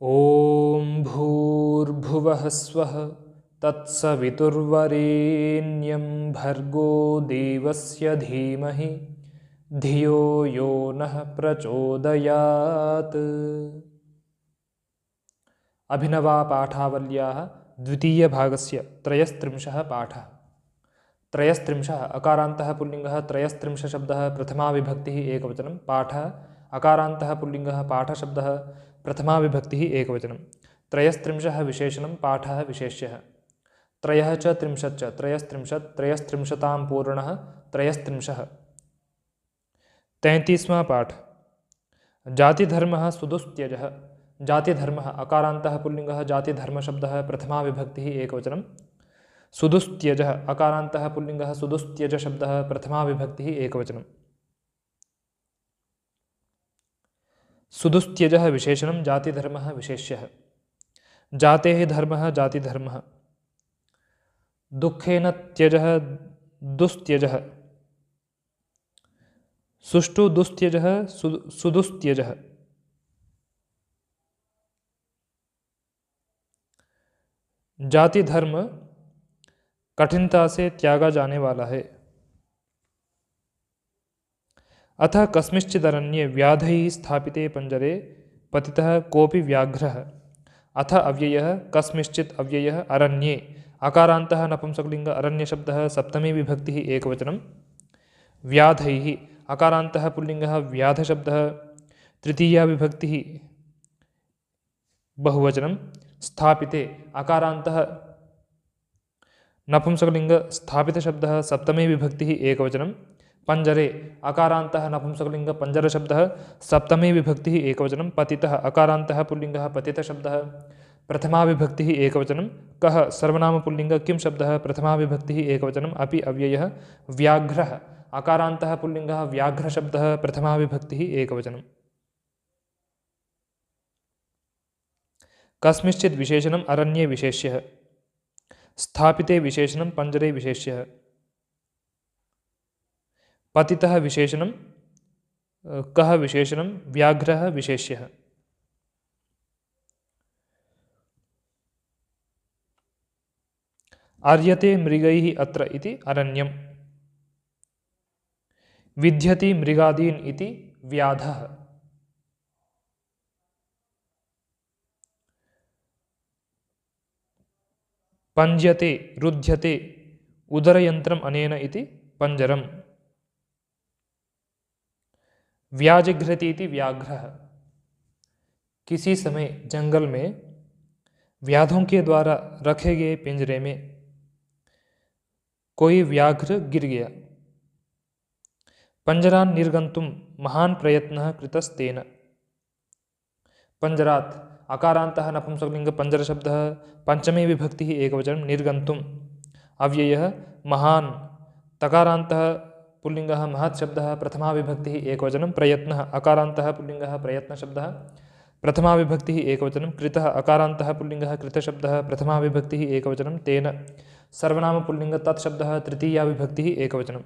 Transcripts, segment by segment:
ॐ भूर्भुवः स्वः तत्सवितुर्वरेण्यं भर्गो देवस्य धीमहि धियो यो नः प्रचोदयात्। अभिनवापाठावल्याः द्वितीयभागस्य त्रयस्त्रिंशः पाठः। त्रयस्त्रिंशः अकारान्तः पुल्लिङ्गः, त्रयस्त्रिंशः शब्दः प्रथमा विभक्तिः एकवचनं। पाठः अकारान्तः पुल्लिङ्गः, पाठशब्दः प्रथमा विभक्तिः एकवचनं। त्रयस्त्रिंशः विशेषणं, पाठः विशेष्यः। त्रयः च त्रिंशच्च, त्रयस्त्रिंशत्, त्रयस्त्रिंशतां पूर्णः त्रयस्त्रिंशः। 33वां पाठ। जातिधर्मः सुदुस्त्यजः। जातिधर्मः अकारान्तः पुल्लिङ्गः, जातिधर्मशब्दः प्रथमा विभक्तिः एकवचनं। सुदुस्त्यजः अकारान्तः पुल्लिङ्गः, सुदुस्त्यजशब्दः प्रथमा विभक्तिः एकवचनं। सुदुस्त्यजः विशेषणं, जातिधर्मः विशेष्यः। जातेः धर्मः जातिधर्मः। दुःखेन त्यजः दुस्त्यजः। सुष्ठु दुस्त्यजः सुदुस्त्यजः। जाति धर्म कठिनता से त्यागा जाने वाला है। अथ कस्मिंश्चिदरण्ये व्याधैः स्थापिते पंजरे पतितः कोऽपि व्याघ्रः। अथ अव्ययः कस्मिंश्चित् अव्ययः अरण्ये अकारान्तः नपुंसकलिङ्ग अरण्यशब्दः सप्तमी विभक्तिः एकवचनं। व्याधैः अकारान्तः पुल्लिङ्गः, व्याधशब्दः तृतीया विभक्तिः बहुवचनं। स्थापिते अकारान्तः नपुंसकलिङ्ग स्थापितशब्दः सप्तमी विभक्तिः एकवचनं। पंजरे अकारान्तः नपुंसकलिङ्ग पंजरशब्दः सप्तमी विभक्तिः एकवचनं। पतितः अकारान्तः पुल्लिङ्गः, पतितशब्दः प्रथमा विभक्तिः एकवचनं। कः सर्वनामपुल्लिङ्ग किं शब्दः प्रथमा विभक्तिः एकवचनम्। अपि अव्ययः व्याघ्रः अकारान्तः पुल्लिङ्गः, व्याघ्रशब्दः प्रथमा विभक्तिः एकवचनं। कस्मिंश्चित् विशेषणम् अरण्ये विशेष्यः। स्थापिते विशेषणं, पंजरे विशेष्यः। पतितः विशेषणं, कः विशेषणं, व्याघ्रः विशेष्यः। आर्यते मृगैः अत्र इति अरण्यम्। विध्यति मृगादीन् इति व्याधः। पंज्यते रुध्यते उदरयन्त्रम् अनेन इति पंजरम्। व्याजिघ्रति इति व्याघ्रः। किसी समय जंगल में व्याधों के द्वारा रखे गए पिंजरे में कोई व्याघ्र गिर गया। पंजरान् निर्गन्तुं महान् प्रयत्नः कृतस्तेन। पंजरात् अकारान्तः नपुंसकलिङ्ग पंजरशब्दः पंचमी विभक्तिः एकवचनं। निर्गन्तुम् अव्ययः महान्, तकारान्तः पुल्लिङ्गः महत् शब्दः प्रथमा विभक्तिः एकवचनं। प्रयत्नः अकारान्तः पुल्लिङ्गः, प्रयत्नशब्दः प्रथमा विभक्तिः एकवचनं। कृतः अकारान्तः पुल्लिङ्गः, कृतशब्दः प्रथमा विभक्तिः एकवचनं। तेन सर्वनामपुल्लिङ्ग तत्शब्दः तृतीया विभक्तिः एकवचनं।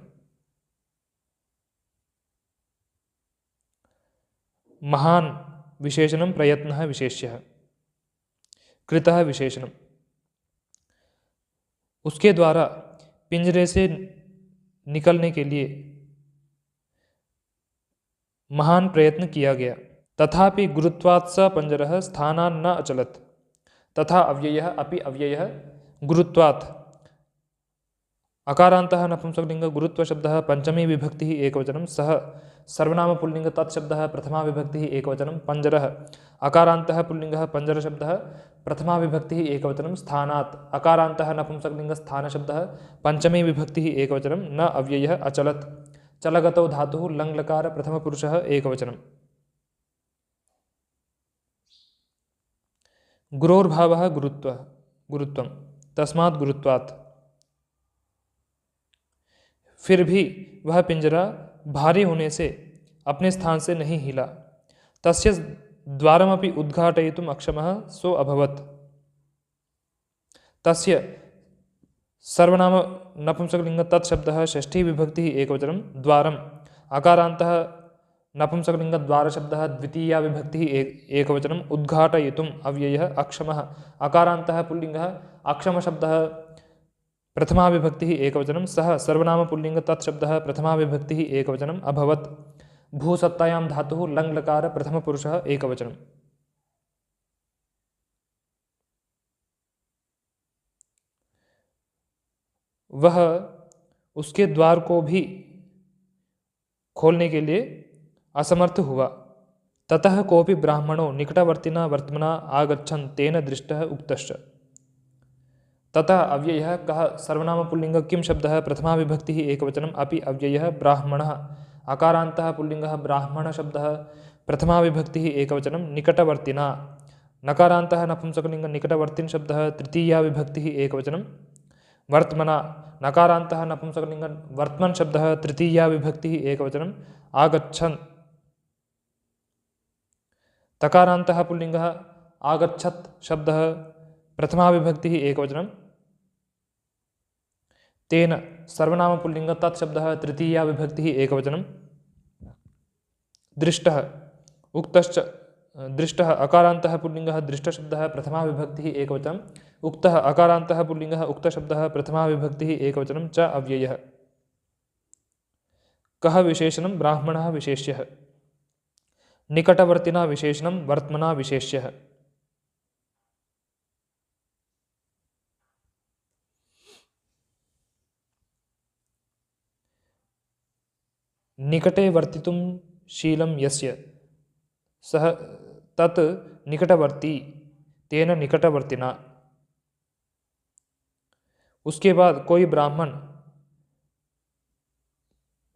महान् विशेषणं, प्रयत्नः विशेष्यः। कृतः विशेषणं। उसके द्वारा पिंजरे से निकलने के लिए महान प्रयत्न किया गया। तथापि गुरुत्वात् स पंजरः स्थानान् न अचलत्। तथा अव्ययः अपि अव्ययः गुरुत्वात् अकारान्तः नपुंसकलिङ्ग गुरुत्वशब्दः पंचमी विभक्तिः एकवचनं। सः सर्वनामपुल्लिङ्ग तत्शब्दः प्रथमा विभक्तिः एकवचनं। पंजरः अकारान्तः पुल्लिङ्गः, पंजरशब्दः प्रथमा विभक्तिः एकवचनं। स्थानात् अकारान्तः नपुंसकलिङ्ग स्थानशब्दः पंचमी विभक्तिः एकवचनं। न अव्ययः अचलत्। चलगतौ धातुः लङ्लकार प्रथमपुरुषः एकवचनं। गुरोर्भावः गुरुत्वं, तस्मात् गुरुत्वात्। फिर भी वह पिंजरा भारी होने से अपने स्थान से नहीं हिला। तस्य द्वारमपि उद्घाटयितुम् अक्षमः सो अभवत्। तस्य सर्वनाम नपुंसकलिङ्ग तत्शब्दः षष्ठी विभक्तिः एकवचनं। द्वारम् अकारान्तः नपुंसकलिङ्गद्वारशब्दः द्वितीया विभक्तिः एकवचनम् उद्घाटयितुम् अव्ययः अक्षमः अकारान्तः पुल्लिङ्गः अक्षमशब्दः प्रथमा विभक्तिः एकवचनं सः सर्वनामपुल्लिङ्ग तत्शब्दः प्रथमा विभक्तिः एकवचनम् अभवत् भूसत्तायां धातुः लङ् लकार प्रथमपुरुषः एकवचनं। वह उसके द्वार को भी खोलने के लिए असमर्थ हुआ। ततः कोऽपि ब्राह्मणो निकटवर्तिना वर्त्मना आगच्छन् तेन दृष्टः उक्तश्च। ततः अव्ययः कः सर्वनामपुल्लिङ्ग किं शब्दः प्रथमा विभक्तिः एकवचनम् अपि अव्ययः ब्राह्मणः अकारान्तः पुल्लिङ्गः ब्राह्मणशब्दः प्रथमा विभक्तिः एकवचनं निकटवर्तिना नकारान्तः नपुंसकलिङ्ग निकटवर्तिन् शब्दः तृतीया विभक्तिः एकवचनं वर्त्मना नकारान्तः नपुंसकलिङ्ग वर्त्मन् शब्दः तृतीया विभक्तिः एकवचनम् आगच्छन् तकारान्तः पुल्लिङ्गः आगच्छत् शब्दः प्रथमा विभक्तिः एकवचनं तेन सर्वनामपुल्लिङ्ग तत्शब्दः तृतीया विभक्तिः एकवचनं दृष्टः उक्तश्च दृष्टः अकारान्तः पुल्लिङ्गः दृष्टशब्दः प्रथमा विभक्तिः एकवचनम् उक्तः अकारान्तः पुल्लिङ्गः उक्तशब्दः प्रथमा विभक्तिः एकवचनं च अव्ययः। कः विशेषणं ब्राह्मणः विशेष्यः निकटवर्तिना विशेषणं वर्त्मना विशेष्यः। निकटे वर्तितुं शीलं यस्य सः तत् निकटवर्ती तेन निकटवर्तिना। उसके बाद कोई ब्राह्मण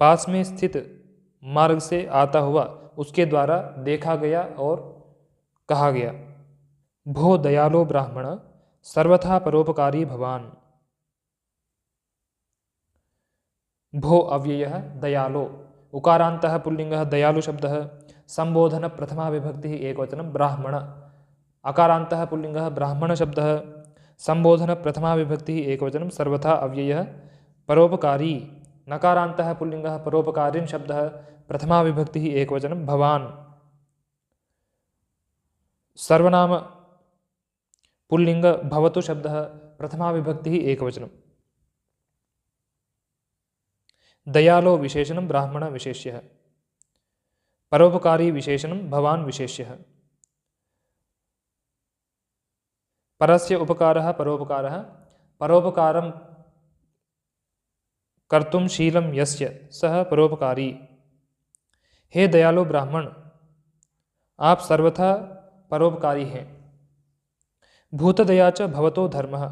पास में स्थित मार्ग से आता हुआ उसके द्वारा देखा गया और कहा गया। भो दयालो ब्राह्मण सर्वथा परोपकारी भवान। भो अव्ययः दयालो उकारान्तः पुल्लिङ्गः दयालु शब्दः संबोधन प्रथमा विभक्तिः एकवचनं ब्राह्मण अकारान्तः पुल्लिङ्गः ब्राह्मण शब्दः संबोधन प्रथमा विभक्तिः एकवचनं सर्वथा अव्ययः परोपकारी नकारान्तः पुल्लिङ्गः परोपकारिन् शब्दः प्रथमा विभक्तिः एकवचनं भवान् सर्वनाम पुल्लिङ्ग भवतु शब्दः प्रथमा विभक्तिः एकवचनं। दयालो विशेषणं ब्राह्मण विशेष्यः परोपकारी विशेषणं भवान् विशेष्यः। परस्य उपकारः परोपकारः परोपकारं कर्तुं शीलं यस्य सः परोपकारी। हे दयालु ब्राह्मण आप सर्वथा परोपकारी हैं। भूतदया च भवतो धर्मः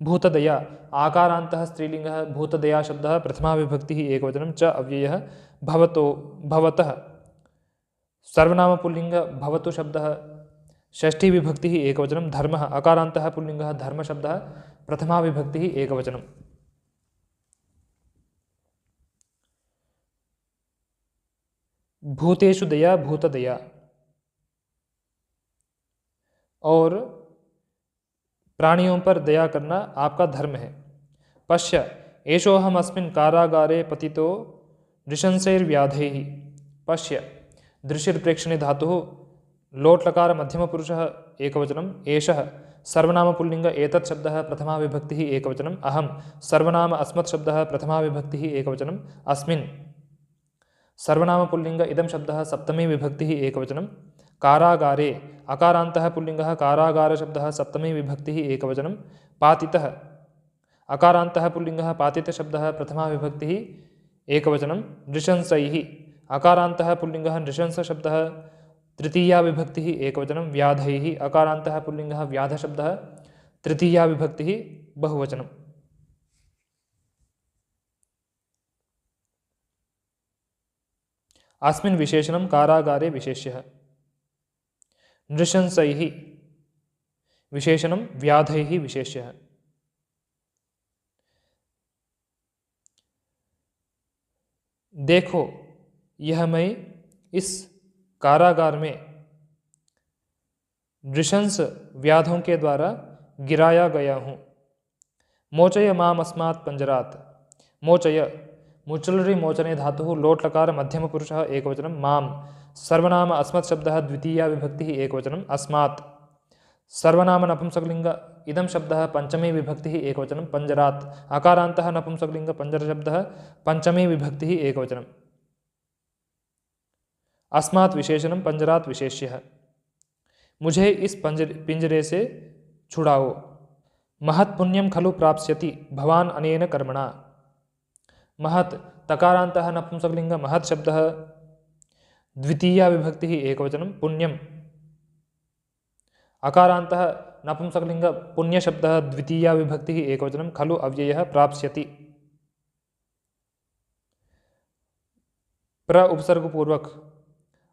भूतदया आकारान्तः स्त्रीलिङ्गः भूतदया शब्दः प्रथमा विभक्तिः एकवचनं च अव्ययः भवतो भवतः सर्वनाम पुल्लिङ्ग भवतु शब्दः षष्ठी विभक्तिः एकवचनं धर्मः अकारान्तः पुल्लिङ्गः धर्मशब्दः प्रथमा विभक्तिः एकवचनं। भूतेषु दया भूतदया और प्राणियों पर दया करना आपका धर्म है। पश्य एषोऽहम् अस्मिन् कारागारे पतितो नृशंसैर्व्याधैः। पश्य दृशिर्प्रेक्षणे धातुः लोट् लकार मध्यमपुरुषः एकवचनम् एषः सर्वनामपुल्लिङ्ग एतत् शब्दः प्रथमा विभक्तिः एकवचनम् अहं सर्वनाम अस्मत् शब्दः प्रथमा विभक्तिः एकवचनम् अस्मिन् सर्वनामपुल्लिङ्ग इदं शब्दः सप्तमी विभक्तिः एकवचनं कारागारे अकारान्तः पुल्लिङ्गः कारागारशब्दः सप्तमी विभक्तिः एकवचनं पातितः अकारान्तः पुल्लिङ्गः पातितशब्दः प्रथमा विभक्तिः एकवचनं नृशंसैः अकारान्तः पुल्लिङ्गः नृशंसशब्दः तृतीया विभक्तिः एकवचनं व्याधैः अकारान्तः पुल्लिङ्गः व्याधशब्दः तृतीया विभक्तिः बहुवचनम्। अस्मिन् विशेषणं कारागारे विशेष्यः नृशंसैः विशेषणं व्याधैः विशेष्यः। देखो यह मैं इस कारागार में नृशंस व्याधों के द्वारा गिराया गया हूँ। मोचय माम अस्मात् पंजरात् मोचय मुचुलरि मोचने धातुः लोट् लकार मध्यमपुरुषः एकवचनं मां। सर्वनाम अस्मत् शब्दः द्वितीया विभक्तिः एकवचनम् अस्मात्। सर्वनाम नपुंसकलिंग इदं शब्दः पंचमी विभक्तिः एकवचनं पंजरात्। अकारान्तः नपुंसकलिंग पंजरशब्दः पंचमी विभक्तिः एकवचनम्। अस्मात् विशेषणं पंजरात् विशेष्यः। मुझे इस पिंजरे से छुड़ाओ। महत् पुण्यं खलु प्राप्स्यति भवान् अनेन कर्मणा। महत् तकारान्तः नपुंसकलिंग महत् शब्दः द्वितीया विभक्तिः एकवचनं पुण्यम्। अकारान्तः नपुंसकलिंग पुण्यशब्दः द्वितीया विभक्तिः एकवचनं खलु अव्ययः प्राप्स्यति। प्र उपसर्गपूर्वक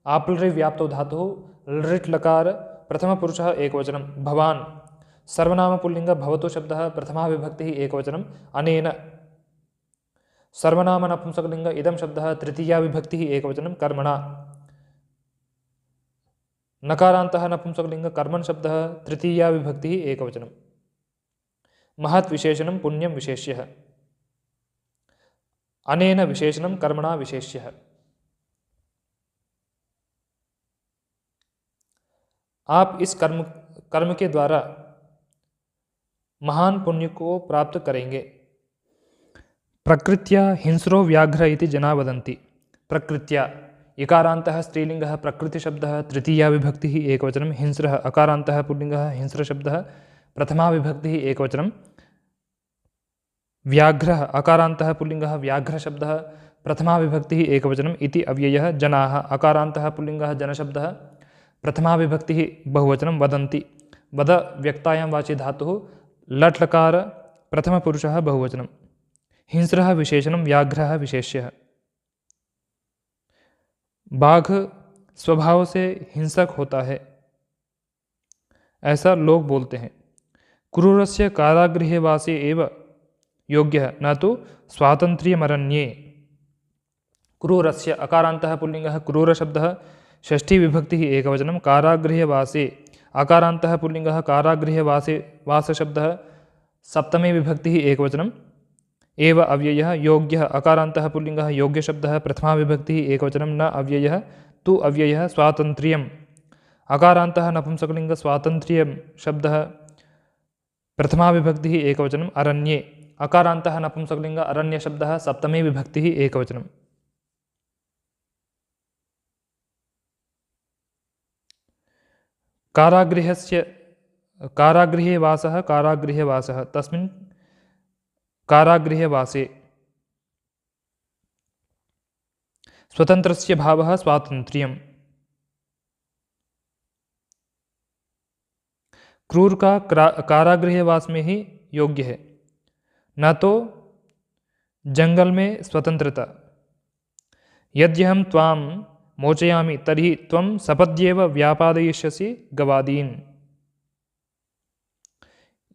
आप्लृ व्याप्तो धातुः लृट् लकार प्रथमपुरुषः एकवचनं भवान्। सर्वनाम पुल्लिंग भवतु शब्दः प्रथमा विभक्तिः एकवचनं अनेन। सर्वनाम नपुंसकलिंग इदं शब्दः तृतीया विभक्तिः एकवचनं कर्मणा। नकारान्तः नपुंसकलिंग कर्मन् शब्दः तृतीया विभक्तिः एकवचनं। महत् विशेषणं पुण्यं विशेष्यः। अनेन विशेषणं कर्मणा विशेष्यः। आप इस कर्म के द्वारा महान पुण्य को प्राप्त करेंगे। प्रकृत्या हिंस्रो व्याघ्र इति जना वदन्ति। प्रकृत्या इकारान्तः स्त्रीलिंगः प्रकृतिशब्दः तृतीया विभक्तिः एकवचनं हिंस्रः। अकारान्तः पुल्लिंगः हिंस्रशब्दः प्रथमा विभक्तिः एकवचनं। व्याघ्रः अकारान्तः पुल्लिंगः व्याघ्रशब्दः प्रथमा विभक्तिः एकवचनम् इति अव्ययः। जनाः अकारान्तः पुल्लिंगः जनशब्दः प्रथमा विभक्तिः बहुवचनं वदन्ति। वद व्यक्तायां वाची धातुः लट् लकार प्रथमपुरुषः बहुवचनं। हिंस्रः विशेषणं व्याघ्रः विशेष्यः। बाघ स्वभाव से हिंसक होता है ऐसा लोग बोलते हैं। क्रूरस्य कारागृहे वासे एव योग्यः न तो स्वातंत्र्यमरण्ये। क्रूरस्य अकारान्तः पुल्लिंगः क्रूरशब्दः षष्ठी विभक्तिः एकवचनं कारागृहे वासे। अकारान्तः पुल्लिंगः कारागृहे वासे वासशब्दः सप्तमी विभक्तिः एकवचनं एव अव्ययः। योग्यः अकारान्तः पुल्लिंगः योग्यशब्दः प्रथमा विभक्तिः एकवचनं न अव्ययः तु अव्ययः। स्वातन्त्र्यम् अकारान्तः नपुंसकलिंग स्वातन्त्र्यं शब्दः प्रथमा विभक्तिः एकवचनम् अरण्ये। अकारान्तः नपुंसकलिंग अरण्यशब्दः सप्तमी विभक्तिः एकवचनम्। कारागृहे वासः कारागृहे वासः तस्मिन् कारागृहे वासे। स्वतन्त्रस्य भावः स्वातन्त्र्यम्। क्रूर का कारागृहे वास में ही योग्य है न तो जंगल में स्वतंत्रता। यद्यहं त्वां मोचयामि तर्हि त्वं सपद्येव व्यापादयिष्यसि गवादीन्।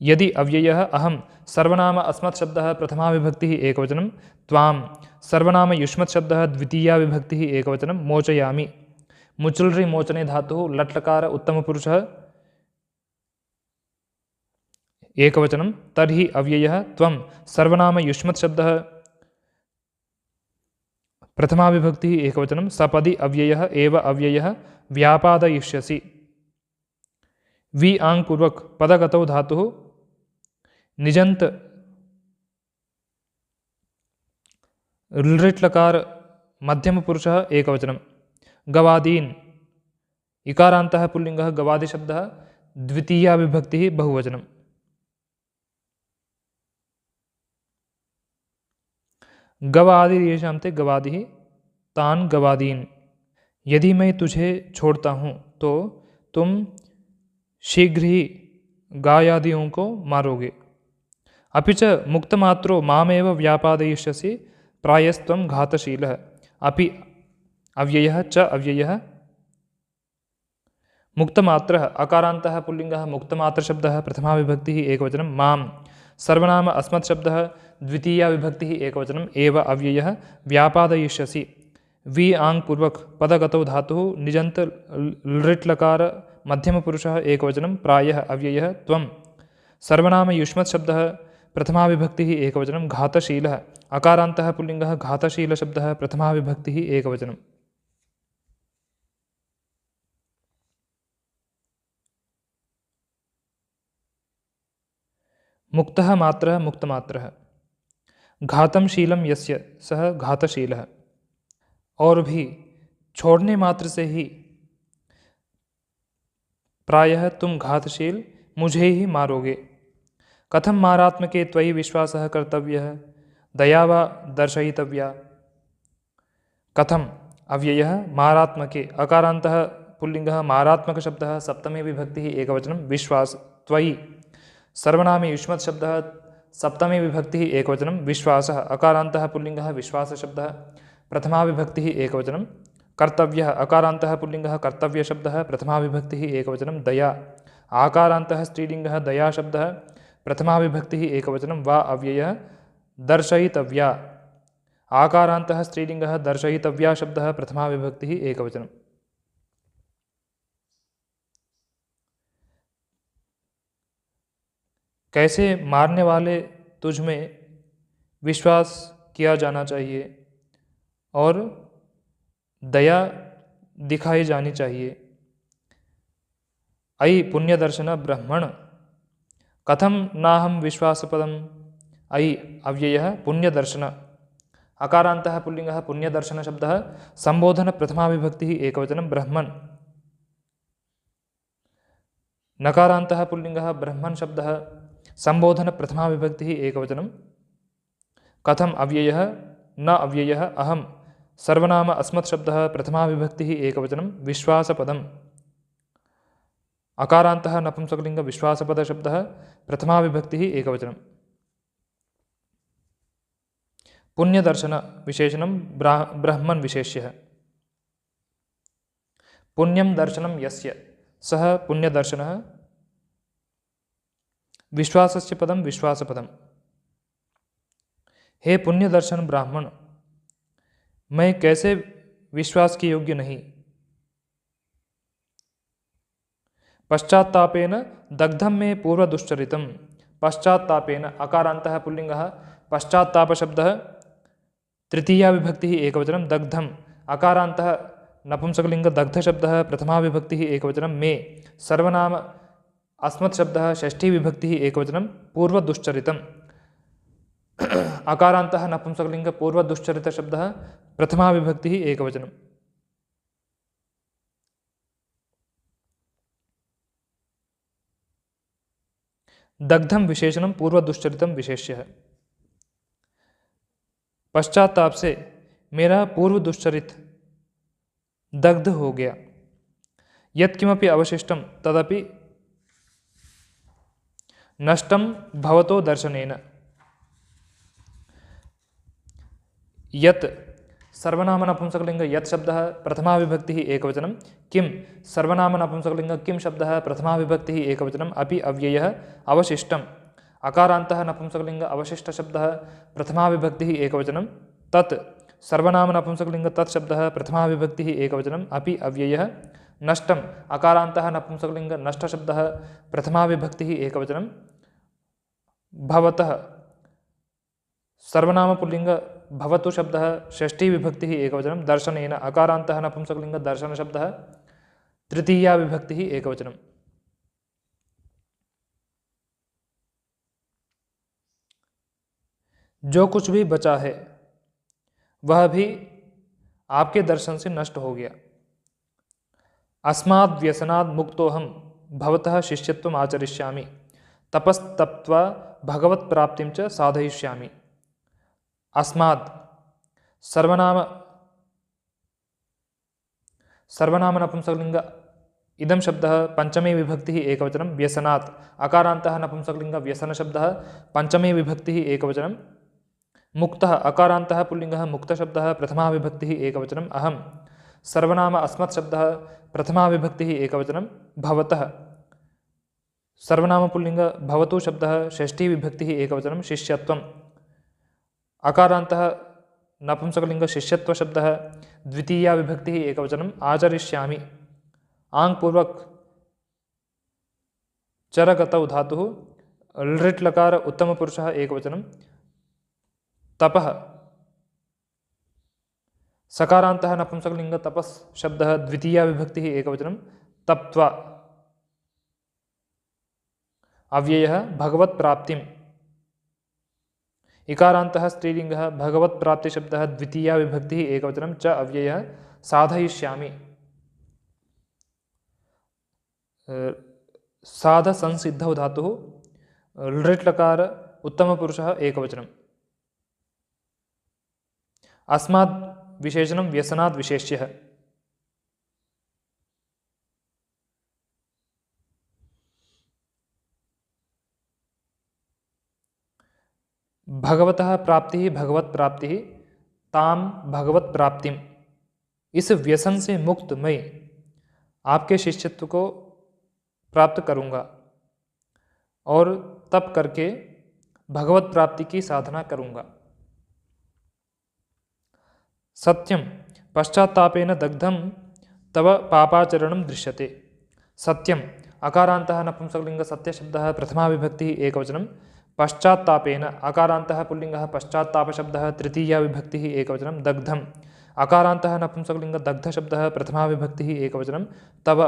यदि अव्ययः अहं सर्वनाम अस्मत् शब्दः प्रथमा विभक्तिः एकवचनं त्वां। सर्वनाम युष्मत् शब्दः द्वितीया विभक्तिः एकवचनं मोचयामि। मुचुलरि मोचने धातुः लट् लकार उत्तमपुरुषः एकवचनं तर्हि अव्ययः त्वं। सर्वनाम युष्मत् शब्दः प्रथमा विभक्तिः एकवचनं सपदि अव्ययः एव अव्ययः व्यापादयिष्यसि। वि आङ् पूर्वक पदगतौ धातुः निजंत लृट् लकार मध्यमपुरुषः एकवचनं। गवादीन् इकारान्तः पुल्लिंगः गवादिशब्दः द्वितीया विभक्तिः बहुवचनं। गवादि येषां ते गवादिः तान् गवादीन्। यदि मैं तुझे छोड़ता हूँ तो तुम शीघ्र ही गायादियों को मारोगे। अपि च मुक्तमात्रो मामेव व्यापादयिष्यसि प्रायस्त्वं घातशीलः। अपि अव्ययः च अव्ययः। मुक्तमात्रः अकारान्तः पुल्लिंगः मुक्तमात्रशब्दः प्रथमा विभक्तिः एकवचनं मां। सर्वनाम अस्मत् शब्दः द्वितीया विभक्तिः एकवचनम् एव अव्ययः व्यापादयिष्यसि। वि आङ् पूर्वक पदगतौ धातुः निजन्त लृट् लकार मध्यमपुरुषः एकवचनं प्रायः अव्ययः त्वं। सर्वनाम युष्मत् शब्दः प्रथमा विभक्तिः एकवचनं घातशीलः। अकारान्तः पुल्लिङ्गः घातशीलशब्दः प्रथमा विभक्तिः एकवचनं। मुक्तः मात्रः मुक्तमात्रः। घातं शीलं यस्य सः घातशीलः। और भी छोड़ने मात्र से ही प्रायः तुम घातशील मुझे ही मारोगे। कथं मारात्मके त्वयि विश्वासः कर्तव्यः दया वा दर्शयितव्या। कथम अव्ययः मारात्मके अकारान्तः पुल्लिङ्गः मारात्मकशब्दः सप्तमे विभक्तिः एकवचनं विश्वास त्वयि सर्वनामे युष्मत् शब्दः सप्तमे विभक्तिः एकवचनं विश्वासः अकारान्तः पुल्लिङ्गः विश्वासशब्दः प्रथमा विभक्तिः एकवचनं कर्तव्यः अकारान्तः पुल्लिङ्गः कर्तव्यशब्दः प्रथमा विभक्तिः एकवचनं दया आकारान्तः स्त्रीलिङ्गः दयाशब्दः प्रथमा विभक्तिः एकवचनं वा अव्ययः दर्शयितव्या आकारान्तः स्त्रीलिङ्गः दर्शयितव्या शब्दः प्रथमा विभक्तिः एकवचनं। कैसे मारने वाले तुझ में विश्वास किया जाना चाहिए और दया दिखाई जानी चाहिए। अयि पुण्यदर्शन ब्रह्मण कथम नाहं विश्वासपदम्। अयि अव्ययः पुण्यदर्शन अकारान्तः पुल्लिङ्गः पुण्यदर्शनशब्दः संबोधन प्रथमा विभक्तिः एकवचनं ब्रह्मन् नकारान्तः पुल्लिङ्गः ब्रह्मन् शब्दः संबोधन प्रथमा विभक्तिः एकवचनं। कथम अव्ययः न अव्ययः अहं सर्वनाम अस्मत् शब्दः प्रथमा विभक्तिः एकवचनं विश्वासपदम् अकारान्तः नपुंसकलिङ्ग विश्वासपदशब्दः प्रथमा विभक्तिः एकवचनं। पुण्यदर्शन विशेषणं ब्रह्मन् विशेष्यः पुण्यं दर्शनं यस्य सः पुण्यदर्शनः विश्वासस्य पदं विश्वासपदम्। हे पुण्यदर्शन ब्राह्मण मैं कैसे विश्वास के योग्य नहीं। पश्चात्तापेन दग्धं मे पूर्वदुश्चरितं पश्चात्तापेन अकारान्तः पुल्लिङ्गः पश्चात्तापशब्दः तृतीया विभक्तिः एकवचनं दग्धम् अकारान्तः नपुंसकलिङ्ग दग्धशब्दः प्रथमा विभक्तिः एकवचनं मे सर्वनाम अस्मत् शब्दः षष्ठी विभक्तिः एकवचनं पूर्वदुश्चरितम् अकारान्तः नपुंसकलिङ्ग पूर्वदुश्चरितशब्दः प्रथमा विभक्तिः एकवचनं। दग्धं विशेषणं पूर्वदुश्चरितं विशेष्यः पश्चाताप से मेरा पूर्व दुश्चरित दग्ध हो गया। यत्किमपि अवशिष्टं तदपि नष्टं भवतो दर्शनेन। यत् सर्वनाम नपुंसकलिङ्ग यत् शब्दः प्रथमा विभक्तिः एकवचनं किं सर्वनाम नपुंसकलिङ्ग किं शब्दः प्रथमा विभक्तिः एकवचनम् अपि अव्ययः अवशिष्टम् अकारान्तः नपुंसकलिङ्ग अवशिष्टशब्दः प्रथमा विभक्तिः एकवचनं तत् सर्वनाम नपुंसकलिङ्ग तत् शब्दः प्रथमा विभक्तिः एकवचनम् अपि अव्ययः नष्टम् अकारान्तः नपुंसकलिङ्ग नष्टशब्दः प्रथमा विभक्तिः एकवचनं भवतः सर्वनाम पुल्लिङ्ग भवतु शब्दः षष्ठी विभक्तिः एकवचनं दर्शनेन अकारान्तः नपुंसकलिङ्ग दर्शनशब्दः तृतीया विभक्तिः एकवचनं। जो कुछ भी बचा है वह भी आपके दर्शन से नष्ट हो गया। अस्माद् व्यसनाद् मुक्तोऽहं भवतः शिष्यत्वम् आचरिष्यामि तपस्तप्त्वा भगवत्प्राप्तिं च साधयिष्यामि। अस्माद् सर्वनाम नपुंसकलिङ्ग इदं शब्दः पंचमे विभक्तिः एकवचनं व्यसनात् अकारान्तः नपुंसकलिङ्ग व्यसनशब्दः पंचमे विभक्तिः एकवचनं मुक्तः अकारान्तः पुल्लिङ्गः मुक्तशब्दः प्रथमा विभक्तिः एकवचनम् अहं सर्वनाम अस्मत् शब्दः प्रथमा विभक्तिः एकवचनं भवतः सर्वनाम पुल्लिङ्ग भवतु शब्दः षष्ठी विभक्तिः एकवचनं शिष्यत्वम् अकारान्तः नपुंसकलिङ्ग शिष्यत्वशब्दः द्वितीया विभक्तिः एकवचनम् आचरिष्यामि आङ्पूर्वक चरगतौ धातुः लृट् लकार उत्तमपुरुषः एकवचनं तपः। सकारान्तः नपुंसकलिङ्ग तपस् शब्दः द्वितीया विभक्तिः एकवचनं तप्त्वा। अव्ययः भगवत्प्राप्तिम्। इकारान्तः स्त्रीलिङ्गः भगवत्प्राप्तिशब्दः द्वितीया विभक्तिः एकवचनं च अव्ययः साधयिष्यामि। साधसंसिद्धौ धातुः लृट् लकार उत्तमपुरुषः एकवचनम्। अस्मात् विशेषणं व्यसनात् विशेष्यः। भगवतः प्राप्तिः भगवत प्राप्तिः ताम भगवत प्राप्तिम। इस व्यसन से मुक्त मैं आपके शिष्यत्व को प्राप्त करूँगा और तप करके भगवत प्राप्ति की साधना करूँगा। सत्यम पश्चात्तापेन दग्धम तव पापाचरणं दृश्यते। सत्यम अकारान्तः नपुंसकलिङ्ग सत्यशब्दः प्रथमा विभक्तिः एकवचनं पश्चात्तापेन अकारान्तः पुल्लिङ्गः पश्चात्तापशब्दः तृतीया विभक्तिः एकवचनं दग्धम् अकारान्तः नपुंसकलिङ्ग दग्धशब्दः प्रथमा विभक्तिः एकवचनं तव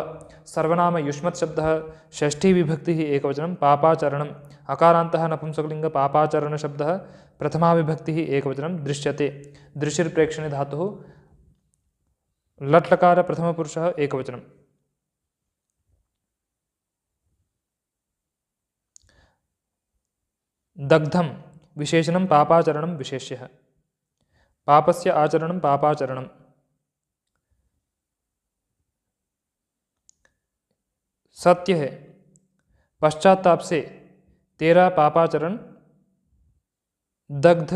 सर्वनाम युष्मत् शब्दः षष्ठी विभक्तिः एकवचनं पापाचरणम् अकारान्तः नपुंसकलिङ्ग पापाचरणशब्दः प्रथमा विभक्तिः एकवचनं दृश्यते। दृशिर्प्रेक्षणे धातुः लट् लकार प्रथमपुरुषः एकवचनं। दग्धं विशेषणं पापाचरणं विशेष्यः। पापस्य आचरणं पापाचरणं। सत्य है पश्चाताप से तेरा पापाचरण दग्ध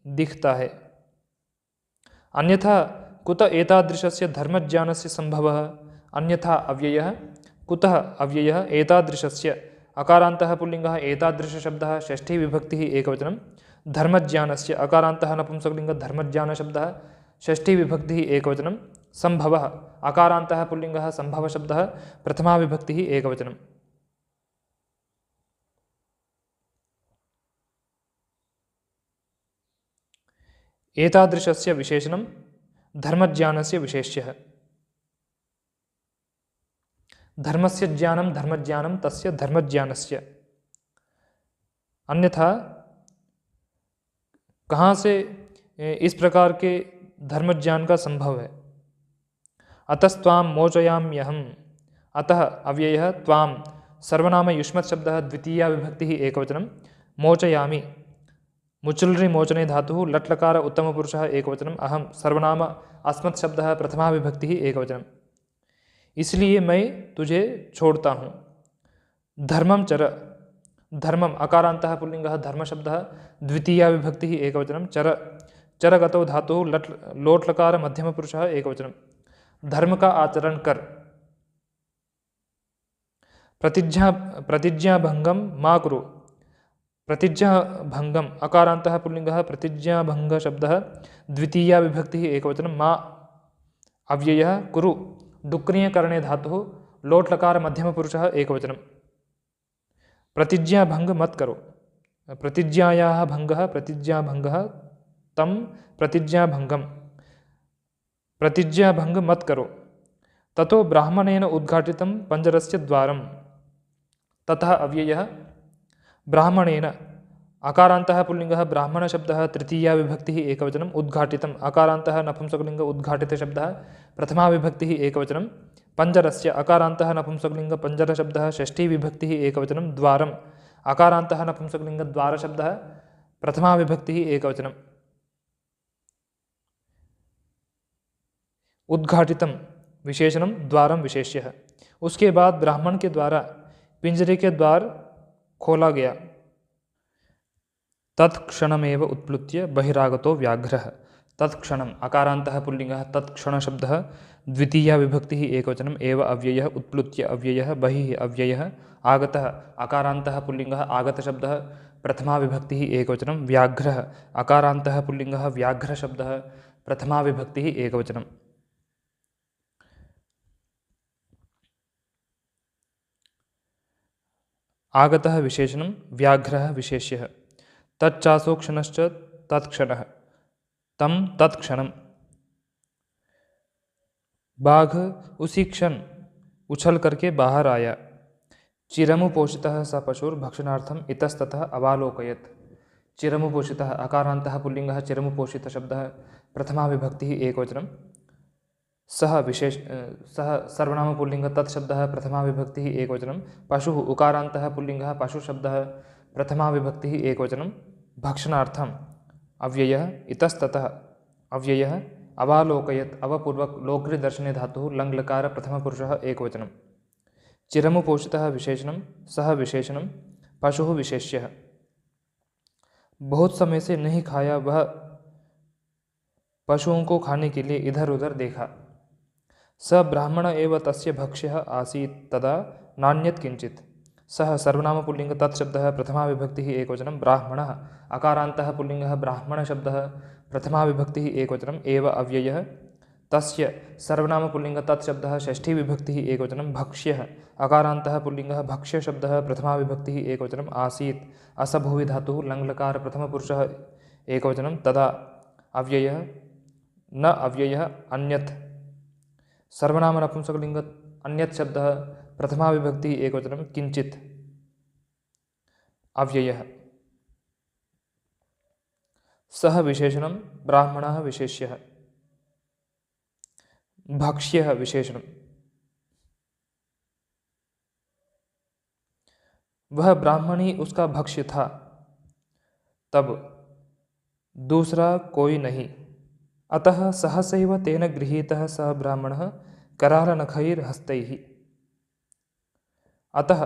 दिखता है। अन्यथा कुत एतादृशस्य धर्मज्ञानस्य संभवः। अन्यथा अव्ययः कुतः अव्ययः एतादृशस्य अकारान्तः पुल्लिङ्गः एतादृशशब्दः षष्ठी विभक्तिः एकवचनं धर्मज्ञानस्य अकारान्तः नपुंसकलिङ्गः धर्मज्ञानशब्दः षष्ठी विभक्तिः एकवचनं संभवः अकारान्तः पुल्लिङ्गः संभवशब्दः प्रथमा विभक्तिः एकवचनम्। एतादृशस्य विशेषणं धर्मज्ञानस्य विशेष्यः। धर्मस्य ज्ञानं धर्मज्ञानं तस्य धर्मज्ञानस्य। अन्यथा कहाँ से इस प्रकार के धर्मज्ञान का संभव है। अतस्त्वां मोचयाम्यहम् अतः अव्ययः त्वां सर्वनाम युष्मत् शब्दः द्वितीया विभक्तिः एकवचनं मोचयामि मुचुल्रि मोचने धातुः लट् लकार उत्तमपुरुषः एकवचनम् अहं सर्वनाम अस्मत् शब्दः प्रथमा विभक्तिः एकवचनम्। इसलिए मैं तुझे छोड़ता हूँ। धर्मं चर धर्मम अकारान्तः पुल्लिङ्गः धर्मशब्दः द्वितीया विभक्तिः एकवचनं चर चरगतौ धातुः लोट् लकार मध्यमपुरुषः एकवचनं। धर्म का आचरण कर। प्रतिज्ञाभङ्गं मा कुरु। प्रतिज्ञाभङ्गम् अकारान्तः पुल्लिङ्गः प्रतिज्ञाभङ्गशब्दः द्वितीया विभक्तिः एकवचनं मा अव्ययः कुरु डुक्रियकरणे धातुः लोट् लकार मध्यमपुरुषः एकवचनं। प्रतिज्ञाभङ्ग मत करो। प्रतिज्ञायाः भङ्गः प्रतिज्ञाभङ्गः तं प्रतिज्ञाभङ्गं प्रतिज्ञाभङ्ग मत करो। ततो ब्राह्मणेन उद्घाटितं पञ्जरस्य द्वारं। ततः अव्ययः ब्राह्मणेन अकारान्तः पुल्लिङ्गः ब्राह्मणशब्दः तृतीया विभक्तिः एकवचनम् उद्घाटितम् अकारान्तः नपुंसकलिङ्ग उद्घाटितशब्दः प्रथमा विभक्तिः एकवचनं पञ्जरस्य अकारान्तः नपुंसकलिङ्ग पञ्जरशब्दः षष्ठी विभक्तिः एकवचनं द्वारम् अकारान्तः नपुंसकलिङ्ग द्वारशब्दः प्रथमा विभक्तिः एकवचनम्। उद्घाटितम विशेषणम द्वारम विशेष्यः। उसके बाद ब्राह्मण के द्वारा पिंजरे के द्वार खोला गया। तत्क्षणमेव उत्प्लुत्य बहिरागतो व्याघ्रः। तत्क्षणम अकारान्तः पुल्लिङ्गः तत्क्षण शब्दः द्वितीया विभक्तिः एकवचनम् एव अव्ययः उत्प्लुत्य अव्ययः बहिः अव्ययः आगतः अकारान्तः पुल्लिङ्गः आगतशब्दः प्रथमा विभक्तिः एकवचनं व्याघ्रः अकारान्तः पुल्लिङ्गः व्याघ्रशब्दः प्रथमा विभक्तिः एकवचनम्। आगतः विशेषणं व्याघ्रः विशेष्यः। तच्चासो क्षणश्च तत्क्षणः तं तत्क्षणम्। बाघ उसी क्षण उछल करके बाहर आया। चिरमुपोषितः स पशुर्भक्षणार्थम् इतस्ततः अवालोकयत्। चिरमुपोषितः अकारान्तः पुल्लिङ्गः चिरमुपोषितशब्दः प्रथमा विभक्तिः एकवचनं। सः सर्वनामपुल्लिङ्गः तत्शब्दः प्रथमा विभक्तिः एकवचनं। पशुः उकारान्तः पुल्लिङ्गः पशुशब्दः प्रथमा विभक्तिः एकवचनं। भक्षणार्थम् अव्ययः इतस्ततः अव्ययः अवालोकयत् अवपूर्वक लोकृदर्शने धातुः लङ्लकार प्रथमपुरुषः एकवचनं। चिरमुपोषितः विशेषणं सः विशेषणं पशुः विशेष्यः। बहुत समय से नहीं खाया वह पशुओं को खाने के लिए इधर उधर देखा। स ब्राह्मण एव तस्य भक्ष्यः आसीत् तदा नान्यत् किंचित्। सः सर्वनामपुल्लिङ्गः तत्शब्दः प्रथमा विभक्तिः एकवचनं। ब्राह्मणः अकारान्तः पुल्लिङ्गः ब्राह्मणशब्दः प्रथमा विभक्तिः एकवचनं। एव अव्ययः तस्य सर्वनामपुल्लिङ्गः तत्शब्दः षष्ठी विभक्तिः एकवचनं। भक्ष्यः अकारान्तः पुल्लिङ्गः भक्ष्यशब्दः प्रथमा विभक्तिः एकवचनं। आसीत् असभुवि धातुः लङ्लकार प्रथमपुरुषः एकवचनं। तदा अव्ययः न अव्ययः अन्यत् सर्वनाम नपुंसकलिङ्ग अन्यत् शब्दः प्रथमा विभक्तिः एकवचनं। किंचित् अव्ययः। सः विशेषणं ब्राह्मणः विशेष्यः। भक्ष्यः विशेषणं वह ब्राह्मणी उसका भक्ष्य था, तब दूसरा कोई नहीं। अतः सहसैव तेन गृहीतः सः ब्राह्मणः करालनखैर्हस्तैः। अतः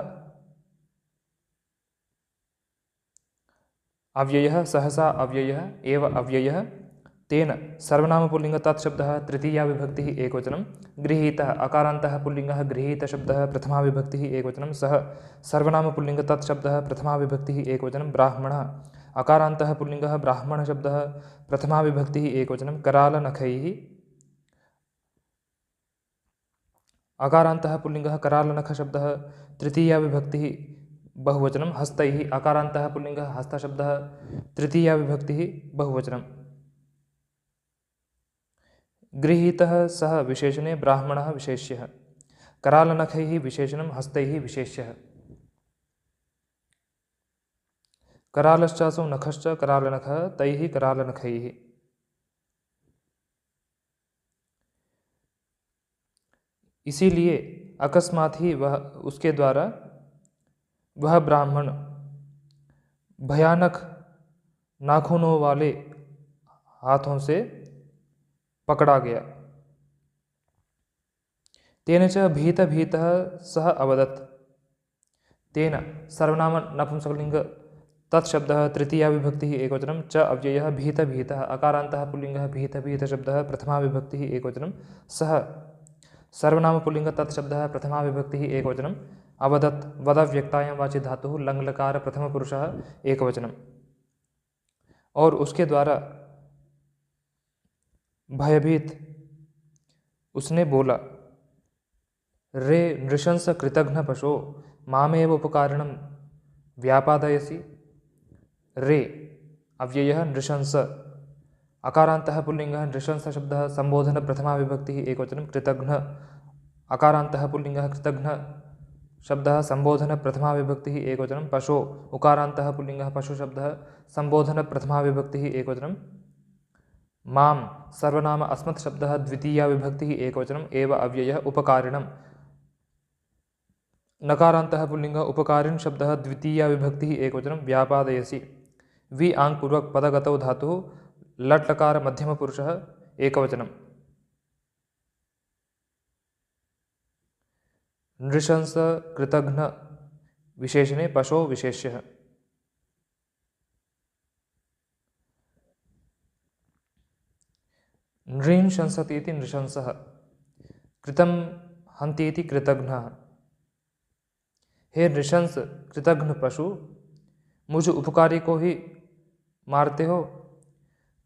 अव्ययः सहसा अव्ययः एव अव्ययः तेन सर्वनामपुल्लिङ्गः तत्शब्दः तृतीया विभक्तिः एकवचनं। गृहीतः अकारान्तः पुल्लिङ्गः गृहीतशब्दः प्रथमा विभक्तिः एकवचनं। सः सर्वनामपुल्लिङ्गः तत्शब्दः प्रथमा विभक्तिः एकवचनं। ब्राह्मणः अकारान्तः पुल्लिङ्गः ब्राह्मणशब्दः प्रथमा विभक्तिः एकवचनं। करालनखैः अकारान्तः पुल्लिङ्गः करालनखशब्दः तृतीया विभक्तिः बहुवचनं। हस्तैः अकारान्तः पुल्लिङ्गः हस्तशब्दः तृतीया विभक्तिः बहुवचनं। गृहीतः सः विशेषणे ब्राह्मणः विशेष्यः। करालनखैः विशेषणं हस्तैः विशेष्यः। करालश्चासौ नखश्च करालनखः तैः करालनखैः। इसीलिए अकस्मात ही वह उसके द्वारा वह ब्राह्मण भयानक नाखूनों वाले हाथों से पकड़ा गया। तेन च भीत भीतः सः अवदत्। तेन सर्वनाम नपुंसकलिङ्ग तत्शब्दः तृतीया विभक्तिः एकवचनं। च अव्ययः भीत भीतः अकारान्तः पुल्लिङ्गः भीत भीतशब्दः प्रथमा विभक्तिः एकवचनं। सः सर्वनामपुल्लिङ्ग तत्शब्दः प्रथमा विभक्तिः एकवचनं। अवदत् वदव्यक्तायां वाचि धातुः लङ्लकार प्रथमपुरुषः एकवचनं। और उसके द्वारा भयभीत उसने बोला, रे नृशंस कृतघ्न पशो मामेव उपकारिणं व्यापादयसि। रे अव्ययः नृशंस अकारान्तः पुल्लिङ्गः नृशंसशब्दः संबोधन प्रथमा विभक्तिः एकवचनं। कृतघ्न अकारान्तः पुल्लिङ्गः कृतघ्न शब्दः संबोधन प्रथमा विभक्तिः एकवचनं। पशो उकारान्तः पुल्लिङ्गः पशुशब्दः संबोधन प्रथमा विभक्तिः एकवचनं। मां सर्वनाम अस्मत् शब्दः द्वितीया विभक्तिः एकवचनं। एव अव्ययः उपकारिणं नकारान्तः पुल्लिङ्गः उपकारिण शब्दः द्वितीया विभक्तिः एकवचनं। व्यापादयसि वि आङ्पूर्वक पदगतौ धातुः लट् लकार मध्यमपुरुषः एकवचनं। नृशंस कृतघ्न विशेषणे पशो विशेष्यः। नृन् शंसति इति नृशंसः कृतं हन्ति इति कृतघ्नः। हे नृशंस कृतघ्न पशु, मुझ उपकारी को ही मारते हो।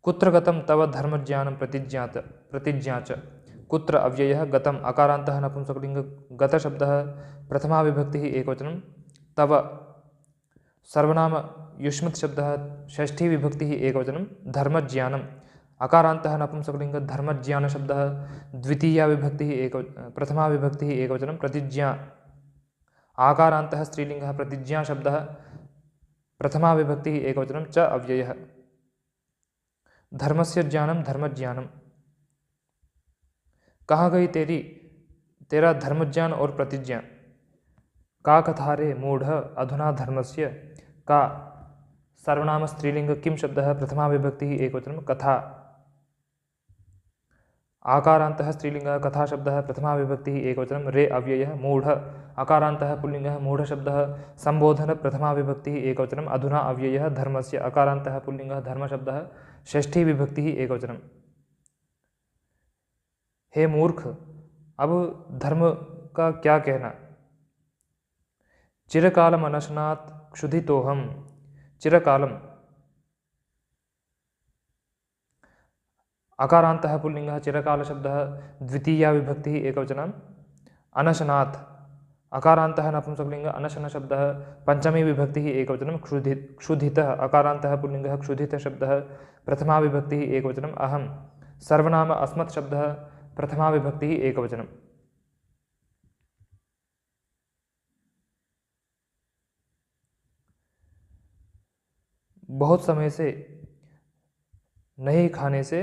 कुत्र गतं तव धर्मज्ञानं प्रतिज्ञा च। कुत्र अव्ययः गतम् अकारान्तः नपुंसकलिङ्ग गतशब्दः प्रथमा विभक्तिः एकवचनं। तव सर्वनाम युष्मत् शब्दः षष्ठी विभक्तिः एकवचनं धर्मज्ञानम् अकारान्तः नपुंसकलिङ्ग धर्मज्ञानशब्दः द्वितीया विभक्तिः प्रथमा विभक्तिः एकवचनं प्रतिज्ञा आकारान्तः स्त्रीलिङ्गः प्रतिज्ञाशब्दः प्रथमा विभक्तिः एकवचनं च अव्ययः धर्मस्य ज्ञानं धर्मज्ञानम् कहाँ गई तेरा धर्मज्ञान और प्रतिज्ञा का कथा रे मूढ़ अधुना धर्मस्य का सर्वनाम स्त्रीलिंग किम शब्दः प्रथमा विभक्तिः एकवचनं कथा आकारान्तः स्त्रीलिंगः कथा शब्दः प्रथमा विभक्तिः एकवचनं रे अव्ययः मूढ़ अकारान्तः पुल्लिंगः मूढ़ शब्दः संबोधन प्रथमा विभक्तिः एकवचनं अधुना अव्ययः धर्मस्य अकारान्तः पुल्लिंगः धर्म शब्दः षष्ठी विभक्तिः एकवचनं। हे मूर्ख, अब धर्म का क्या कहना। चिरकालम अनशनात् क्षुधितोहम चिरकालम अकारान्तः पुल्लिंगः चिरकाल शब्दः द्वितीया विभक्तिः एकवचनम् अनशनात् अकारान्तः नपुंसकलिंग अनशन शब्दः पंचमी विभक्तिः एकवचनं क्षुधितः अकारान्तः पुल्लिंगः क्षुधित शब्दः प्रथमा विभक्तिः एकवचनम् अहं सर्वनाम अस्मत् शब्दः प्रथमा विभक्तिः एकवचनम्। बहुत समय से नहीं खाने से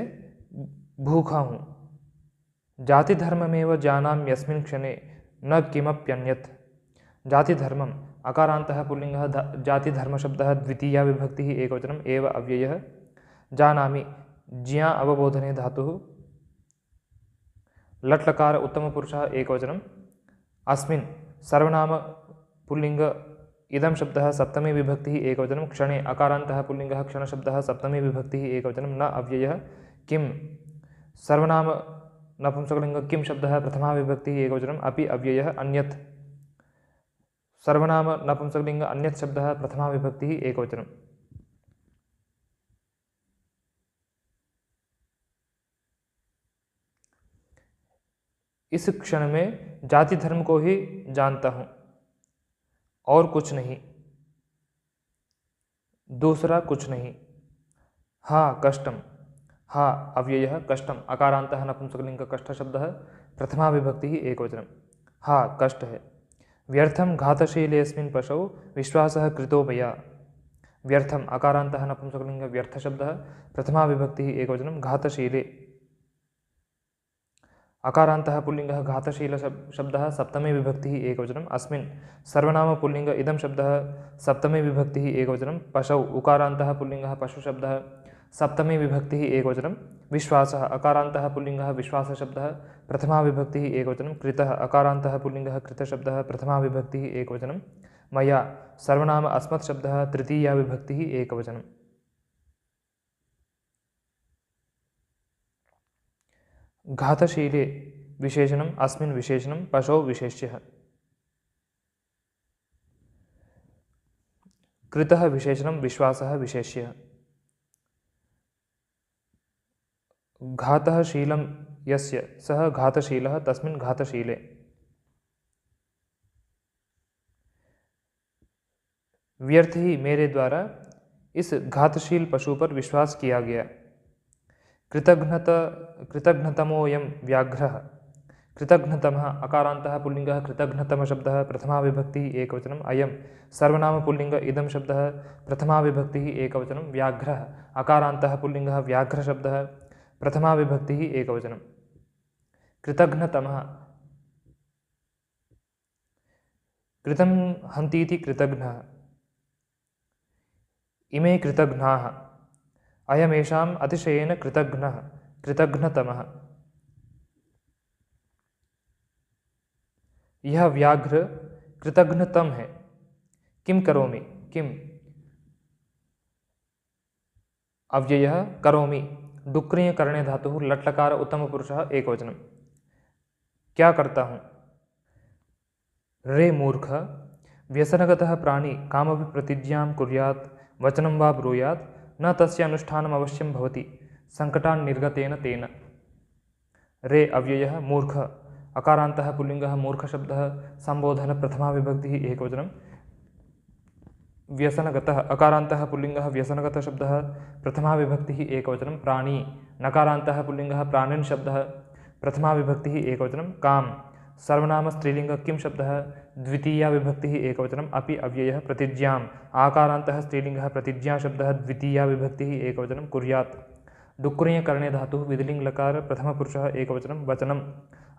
भूखा हूँ। जाति धर्ममेव जानाम्यस्मिन् क्षणे न किमप्यन्यत् जाति धर्मम् अकारान्तः पुल्लिंगः जाति धर्म शब्दः द्वितीया विभक्तिः एकवचनम् एव अव्ययः जानामि ज्ञा अवबोधने धातुः लट् लकार उत्तमपुरुषः एकवचनम् अस्मिन् सर्वनाम पुल्लिंग इदं शब्दः सप्तमी विभक्तिः एकवचनं क्षणे अकारान्तः पुल्लिंगः क्षण शब्दः सप्तमी विभक्तिः एकवचनं न अव्ययः किं सर्वनाम नपुंसकलिंग किं शब्दः प्रथमा विभक्तिः एकवचनम् अपि अव्ययः अन्यत् सर्वनाम नपुंसकलिंग अन्यत् शब्दः प्रथमा विभक्तिः एकवचनम्। इस क्षण में जाति धर्म को ही जानता हूँ और कुछ नहीं, दूसरा कुछ नहीं। हाँ कष्टम हाँ अव्ययः कष्टम अकारान्तः नपुंसकलिंग कष्ट शब्दः प्रथमा विभक्तिः एकवचनं हाँ कष्ट है। व्यर्थम घातशीलेऽस्मिन् पशौ विश्वासः कृतो मया व्यर्थम अकारान्तः नपुंसकलिंग व्यर्थ शब्दः प्रथमा विभक्तिः एकवचनं घातशीले अकारान्तः पुल्लिंगः घातशील शब्दः सप्तमी विभक्तिः एकवचनम् अस्मिन् सर्वनाम पुल्लिंग इदं शब्दः सप्तमी विभक्तिः एकवचनं पशौ उकारान्तः पुल्लिंगः पशु शब्दः सप्तमी विभक्तिः एकवचनं विश्वासः अकारान्तः पुल्लिंगः विश्वास शब्दः प्रथमा विभक्तिः एकवचनं कृतः अकारान्तः पुल्लिंगः कृत शब्दः प्रथमा विभक्तिः एकवचनं मया सर्वनाम अस्मत् शब्दः तृतीया विभक्तिः एकवचनम्। घातशीले विशेषणम् अस्मिन् विशेषणं पशौ विशेष्यः कृतः विशेषणं विश्वासः विशेष्यः घातः शीलं यस्य सः घातशीलः तस्मिन् घातशीले व्यर्थ ही मेरे द्वारा इस घातशील पशु पर विश्वास किया गया। कृतघ्नतमोऽयं व्याघ्रः कृतघ्नतमः अकारान्तः पुल्लिंगः कृतघ्नतम शब्दः प्रथमा विभक्तिः एकवचनम् अयं सर्वनाम पुल्लिंग इदं शब्दः प्रथमा विभक्तिः एकवचनं व्याघ्रः अकारान्तः पुल्लिंगः व्याघ्र शब्दः प्रथमा विभक्तिः एकवचनं कृतघ्नतमः कृतं हन्तीति कृतघ्नः इमे कृतघ्नाः अयमेषाम् अतिशयेन कृतघ्नः कृतघ्नतमः यह व्याघ्र कृतघ्नतम है। किम करोमि किम अव्ययः करोमि डुक्रिय करणे धातुः लट् लकार उत्तम पुरुषः एकवचनं क्या करता हूँ। रे मूर्ख व्यसनगतः प्राणी कामपि प्रतिज्ञां कुर्यात् वचनं वा ब्रूयात् न तस्य अनुष्ठानम् अवश्यं भवति संकटान् निर्गतेन तेन। रे अव्ययः मूर्ख अकारान्तः पुल्लिंगः मूर्ख शब्दः संबोधन प्रथमा विभक्तिः एकवचनं व्यसनगतः अकारान्तः पुल्लिङ्गः व्यसनगतः शब्दः प्रथमा विभक्तिः एकवचनं प्राणी नकारान्तः पुल्लिङ्गः प्राणिन् शब्दः प्रथमा विभक्तिः एकवचनं काम सर्वनाम स्त्रीलिङ्ग किं शब्दः द्वितीया विभक्तिः एकवचनम् अपि अव्ययः प्रतिज्ञाम् आकारान्तः स्त्रीलिङ्गः प्रतिज्ञा शब्दः द्वितीया विभक्तिः एकवचनं कुर्यात् डुक्कुरियकरणे धातुः विधिलिङ्ग् लकार प्रथमपुरुषः एकवचनं वचनम्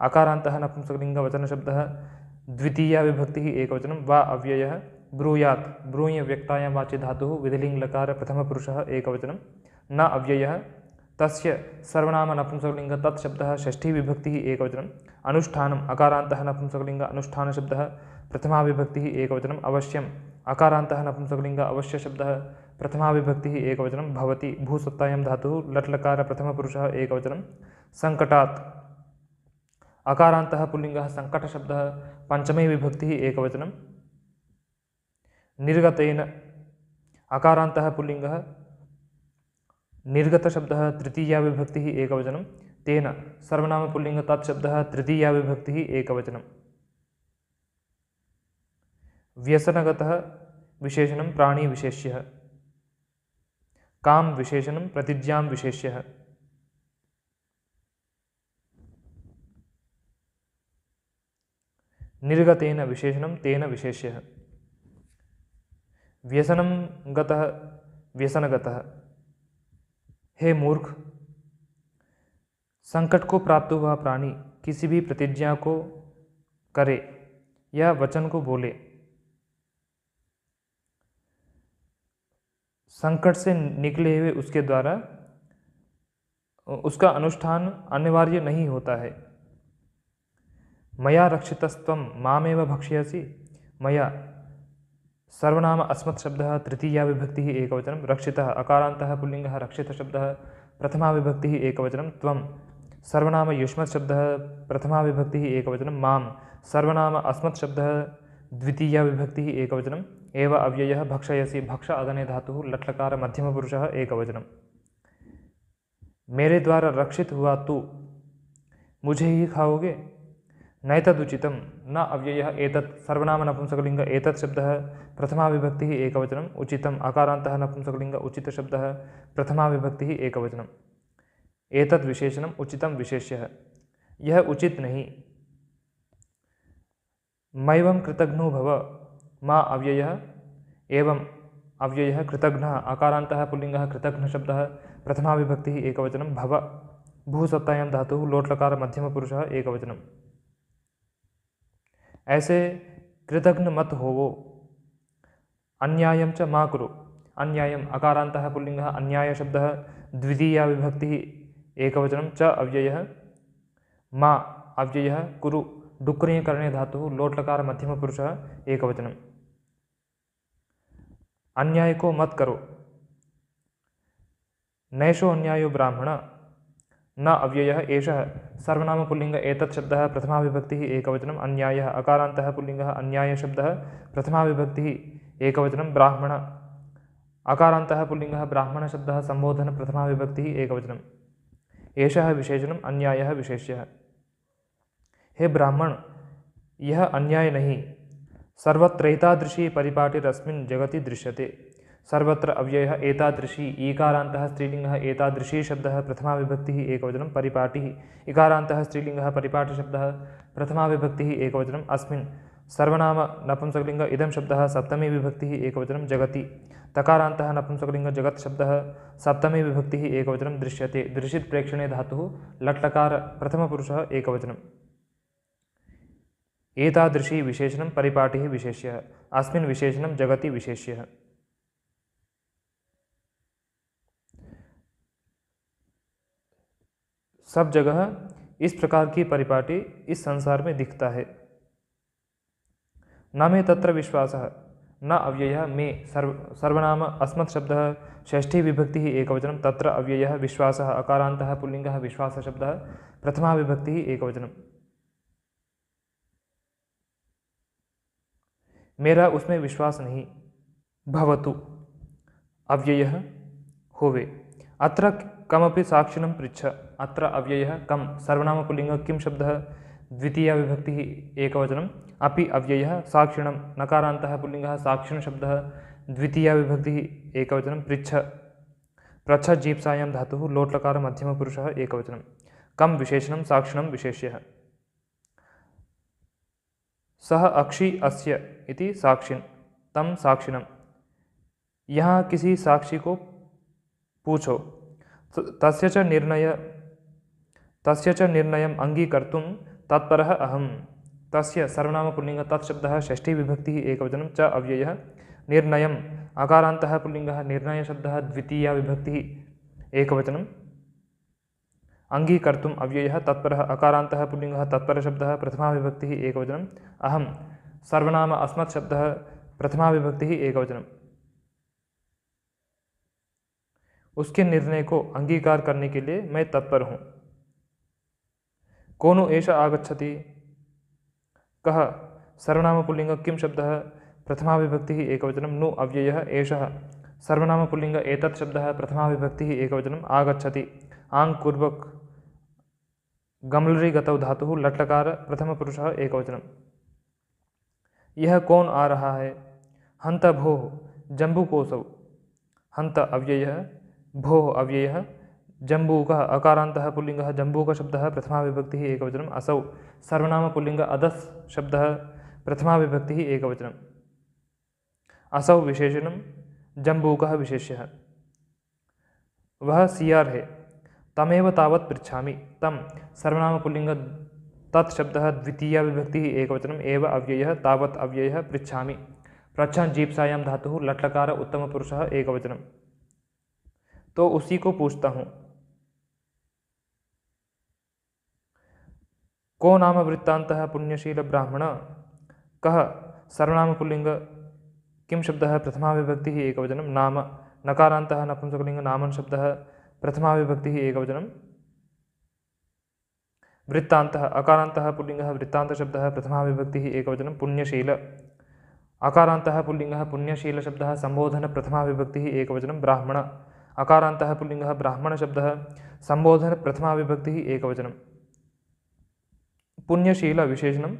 अकारान्तः नपुंसकलिङ्गवचनशब्दः द्वितीया विभक्तिः एकवचनं वा अव्ययः ब्रूयात् ब्रूय व्यक्तायां वाचि धातुः विधिलिङ्ग् लकार प्रथमपुरुषः एकवचनं न अव्ययः तस्य सर्वनाम नपुंसकलिङ्ग तत् शब्दः षष्ठी विभक्तिः एकवचनम् अनुष्ठानम् अकारान्तः नपुंसकलिङ्ग अनुष्ठान शब्दः प्रथमा विभक्तिः एकवचनम् अवश्यम् अकारान्तः नपुंसकलिङ्ग अवश्य शब्दः प्रथमा विभक्तिः एकवचनं भवति भूसत्तायां धातुः लट्लकार प्रथमपुरुषः एकवचनं सङ्कटात् अकारान्तः पुल्लिङ्गः सङ्कटशब्दः पञ्चमे विभक्तिः एकवचनं निर्गतेन अकारान्तः पुल्लिङ्गः निर्गतशब्दः तृतीया विभक्तिः एकवचनं तेन सर्वनाम पुल्लिङ्ग तत् शब्दः तृतीया विभक्तिः एकवचनं व्यसनगतः विशेषणं प्राणी विशेष्यः काम विशेषणं प्रतिज्ञां विशेष्यः निर्गतेन विशेषणं तेन विशेष्यः व्यसनं गतः व्यसनगतः हे मूर्ख संकट को प्राप्त हुआ प्राणी किसी भी प्रतिज्ञा को करे या वचन को बोले संकट से निकले हुए उसके द्वारा उसका अनुष्ठान अनिवार्य नहीं होता है। मया रक्षितस्त्वं मामेव भक्ष्यसि मया सर्वनाम अस्मत् शब्दः तृतीया विभक्तिः एकवचनं रक्षितः अकारान्तः पुल्लिङ्गः रक्षित शब्दः प्रथमा विभक्तिः एकवचनं त्वं सर्वनाम युष्मत् शब्दः प्रथमा विभक्तिः एकवचनं मां सर्वनाम अस्मत् शब्दः द्वितीया विभक्तिः एकवचनं एव अव्ययः भक्षयसि भक्ष अदने धातुः लट्लकार मध्यमपुरुषः एकवचनं मेरे द्वारा रक्षित हुआ तू मुझे ही खाओगे नैतदुचितं न अव्ययः एतत् सर्वनाम नपुंसकलिङ्ग एतत् शब्दः प्रथमा विभक्तिः एकवचनम् उचितम् अकारान्तः नपुंसकलिङ्ग उचित शब्दः प्रथमा विभक्तिः एकवचनम् एतद् विशेषणम् उचितं विशेष्यः यह उचित नहीं मैवं कृतघ्नो भव मा अव्ययः एवं अव्ययः कृतघ्नः अकारान्तः पुल्लिङ्गः कृतघ्न शब्दः प्रथमा विभक्तिः एकवचनं भव भूसत्तायां धातुः लोट्लकार मध्यमपुरुषः एकवचनम् ऐसे कृतघ्न मत होवो अन्यायं च मा कुरु अन्यायम् अकारान्तः पुल्लिङ्गः अन्याय शब्दः द्वितीया विभक्तिः एकवचनं च अव्ययः मा अव्ययः कुरु डुक्रियकरणे धातुः लोट्लकार मध्यमपुरुषः एकवचनम् अन्याय को मत करो नैषो अन्यायो ब्राह्मण न अव्ययः एषः सर्वनाम पुल्लिङ्ग एतत् शब्दः प्रथमा विभक्तिः एकवचनम् अन्यायः अकारान्तः पुल्लिङ्गः अन्याय शब्दः प्रथमा विभक्तिः एकवचनं ब्राह्मण अकारान्तः पुल्लिङ्गः ब्राह्मण शब्दः संबोधन प्रथमा विभक्तिः एकवचनम् एषः विशेषणम् अन्यायः विशेष्यः हे ब्राह्मण यह अन्याय नहीं सर्वत्रैतादृशी परिपाटिरस्मिन् जगति दृश्यते सर्वत्र अव्ययः एतादृशी ईकारान्तः स्त्रीलिङ्गः एतादृशी शब्दः प्रथमा विभक्तिः एकवचनं परिपाटिः इकारान्तः स्त्रीलिङ्गः परिपाटिशब्दः प्रथमा विभक्तिः एकवचनम् अस्मिन् सर्वनाम नपुंसकलिङ्ग इदं शब्दः सप्तमी विभक्तिः एकवचनं जगति तकारान्तः नपुंसकलिङ्ग जगत् शब्दः सप्तमी विभक्तिः एकवचनं दृश्यते दृशित प्रेक्षणे धातुः लट्लकार प्रथमपुरुषः एकवचनम् एतादृशी विशेषणं परिपाटिः विशेष्यः अस्मिन् विशेषणं जगति विशेष्यः सब जगह इस प्रकार की परिपाटी इस संसार में दिखता है न मे तत्र विश्वासः न अव्ययः मे सर्वनाम अस्मत् शब्दः षष्ठी विभक्तिः एकवचनं तत्र अव्ययः विश्वासः अकारान्तः पुल्लिङ्गः विश्वास शब्दः प्रथमा विभक्तिः एकवचनम् मेरा उसमें विश्वास नहीं भवतु अव्ययः होवे अत्र कमपि साक्षिणं पृच्छ अत्र अव्ययः कम सर्वनाम पुल्लिङ्ग किं शब्दः द्वितीया विभक्तिः एकवचनम् अपि अव्ययः साक्षिणं नकारान्तः पुल्लिङ्गः साक्षिण शब्दः द्वितीया विभक्तिः एकवचनं पृच्छ प्रच्छ जीप्सायां धातुः लोट्लकार मध्यमपुरुषः एकवचनं कम विशेषणं साक्षिणं विशेष्यः सह अक्षी अस्य इति साक्षिण तम साक्षिणम। यहाँ किसी साक्षी को पूछो। तस्य च निर्णयम् अंगीकर्तुं तत्परः अहम्। तस्य सर्वनाम पुल्लिंग तत्शब्दः षष्ठी विभक्तिः एकवचनं च अव्ययः निर्णयम् अकारान्तः पुल्लिंगः निर्णय शब्दः द्वितीया विभक्तिः एकवचनं अंगीकर्तुम् अव्ययः तत्परः अकारान्तः पुल्लिंगः तत्पर शब्दः प्रथमा विभक्तिः एकवचनम् अहं सर्वनाम अस्मत् शब्दः प्रथमा विभक्तिः एकवचनम्। उसके निर्णय को अंगीकार करने के लिए मैं तत्पर हूँ। को नु एष आगच्छति कः सर्वनाम पुल्लिंग किं शब्दः प्रथमा विभक्तिः एकवचनं नु अव्ययः एषः सर्वनाम पुल्लिंग एतत् शब्दः प्रथमा विभक्तिः एकवचनम् आगच्छति आंग पूर्वक गमलरी गतौ धातुः लट्लकार प्रथम पुरुषः एकवचनम्। यह कौन आ रहा है हंत भोः जम्बूकोसौ हंत अव्ययः भोः अव्ययः जम्बूकः अकारान्तः पुल्लिंगः जम्बूक शब्दः प्रथमा विभक्तिः एकवचनम् असौ सर्वनाम पुल्लिंग अदस् शब्दः प्रथमा विभक्तिः एकवचनम् असौ विशेषणं जम्बूकः विशेष्यः। वह सियार है तमेव तावत् पृच्छामि तम सर्वनाम पुल्लिंग तत् शब्दः द्वितीया विभक्तिः एकवचनम् एव अव्ययः तावत् अव्ययः पृच्छामि प्रच्छन् जीप्सायां धातुः लट्लकार उत्तम पुरुषः एकवचनम्। तो उसी को पूछता हूँ। को नाम वृत्तान्तः पुण्यशील ब्राह्मण कः सर्वनाम पुल्लिंग किं शब्दः प्रथमा विभक्तिः एकवचनं नाम नकारान्तः नपुंसकलिंग नामन शब्दः प्रथमा विभक्तिः एकवचनं वृत्तान्तः अकारान्तः पुल्लिंगः वृत्तान्त शब्दः प्रथमा विभक्तिः एकवचनं पुण्यशील अकारान्तः पुल्लिंगः पुण्यशील शब्दः संबोधन प्रथमा विभक्तिः एकवचनं ब्राह्मण अकारान्तः पुल्लिंगः ब्राह्मण शब्दः संबोधन प्रथमा विभक्तिः एकवचनं पुण्यशील विशेषणं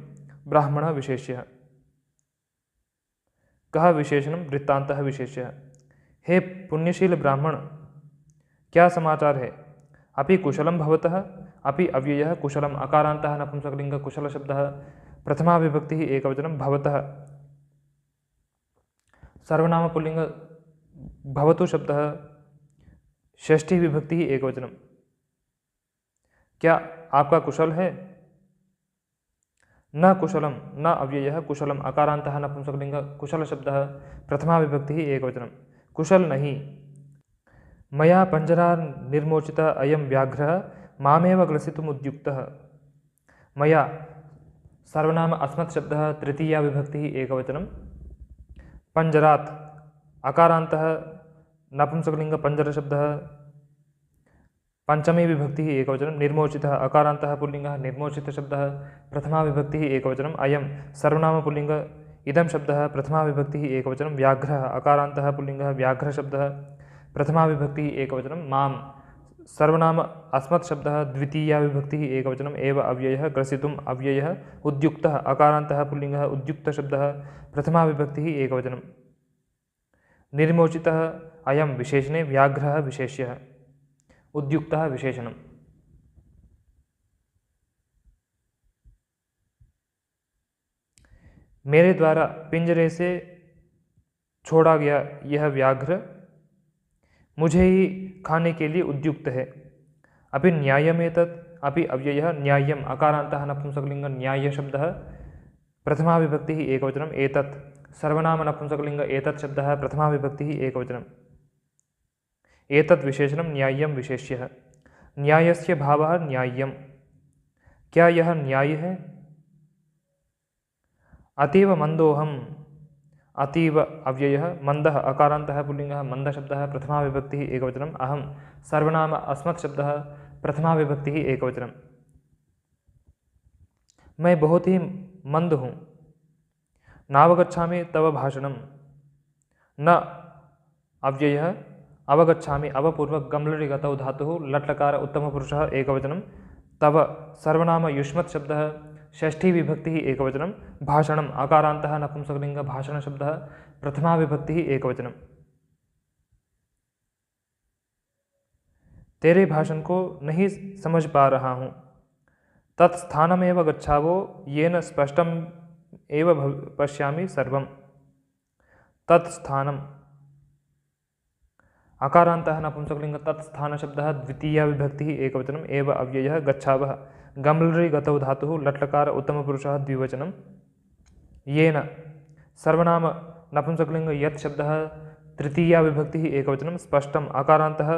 ब्राह्मण विशेष्यः। कः विशेषणं वृत्तान्तः विशेष्यः। हे पुण्यशील ब्राह्मण क्या समाचार है अपि कुशलं भवतः अपि अव्ययः कुशलम् अकारान्तः नपुंसकलिंग कुशल शब्दः प्रथमा विभक्तिः एकवचनं भवतः सर्वनाम पुल्लिंग भवतु शब्दः षष्ठी विभक्तिः एकवचनं। क्या आपका कुशल है न कुशलम न अव्ययः कुशलम अकारान्तः नपुंसकलिंग कुशल शब्दः प्रथमा विभक्तिः एकवचनं कुशल नहीं। मया पंजरा निर्मोचितः अयं व्याघ्रः मामेव ग्रसितुम् उद्युक्तः। मया सर्वनाम अस्मत् शब्दः तृतीया विभक्तिः एकवचनं पंजरात् अकारान्तः नपुंसकलिंग पंजर शब्दः पंचमी विभक्तिः एकवचनं निर्मोचितः अकारान्तः पुल्लिंगः निर्मोचित शब्दः प्रथमा विभक्तिः एकवचनम् अयं सर्वनाम पुल्लिंग इदं शब्दः प्रथमा विभक्तिः एकवचनं व्याघ्रः अकारान्तः पुल्लिंगः व्याघ्र शब्दः प्रथमा विभक्तिः एकवचनं मां सर्वनाम अस्मत् शब्दः द्वितीया विभक्तिः एकवचनम् एव अव्ययः ग्रसितुम् अव्ययः उद्युक्तः अकारान्तः पुल्लिंगः उद्युक्त शब्दः प्रथमा विभक्तिः एकवचनं निर्मोचितः अयं विशेषणे व्याघ्रः विशेष्यः उद्युक्तः विशेषणम्। मेरे द्वारा पिंजरे से छोड़ा गया यह व्याघ्र मुझे ही खाने के लिए उद्युक्त है। अपि न्यायमेतत् अपि अव्ययः न्याय्यम् अकारान्तः नपुंसकलिंग न्याय शब्दः प्रथमा विभक्तिः एकवचनम् एतत् सर्वनाम नपुंसकलिंग एतत् शब्दः प्रथमा विभक्तिः एकवचनम् एतत् विशेषणं न्याय्यं विशेष्यः। न्यायस्य भावः न्याय्यम् क्या यह न्याय है। अतीव मंदोहम अतीव अव्ययः मंदः अकारान्तः पुल्लिंगः मंद शब्दः प्रथमा विभक्तिः एकवचनम् अहं सर्वनाम अस्मत् शब्दः प्रथमा विभक्तिः एकवचनम्। मैं बहुत ही मंद हूँ। नावगच्छामि तव भाषणं न अव्ययः अवगच्छामि अवपूर्वक गमलरि गतौ धातुः लट्लकार उत्तम पुरुषः एकवचनं तव सर्वनाम युष्मत् शब्दः षष्ठी विभक्तिः एकवचनं भाषणम् आकारान्तः नपुंसकलिङ्ग भाषणशब्दः प्रथमा विभक्तिः एकवचनं। तेरे भाषण को नहीं समझ पा रहा हूँ। तत्स्थानमेव गच्छावो येन स्पष्टम एव पश्यामि सर्वम। तत्स्थानम आकारान्तः नपुंसकलिङ्ग तत्स्थानशब्दः द्वितीया विभक्तिः एकवचनम् एव अव्ययः गच्छावः गम्लरि गतौ धातुः लट्लकार उत्तमपुरुषः द्विवचनं। येन सर्वनाम नपुंसकलिङ्ग यत् शब्दः तृतीया विभक्तिः एकवचनं स्पष्टम् आकारान्तः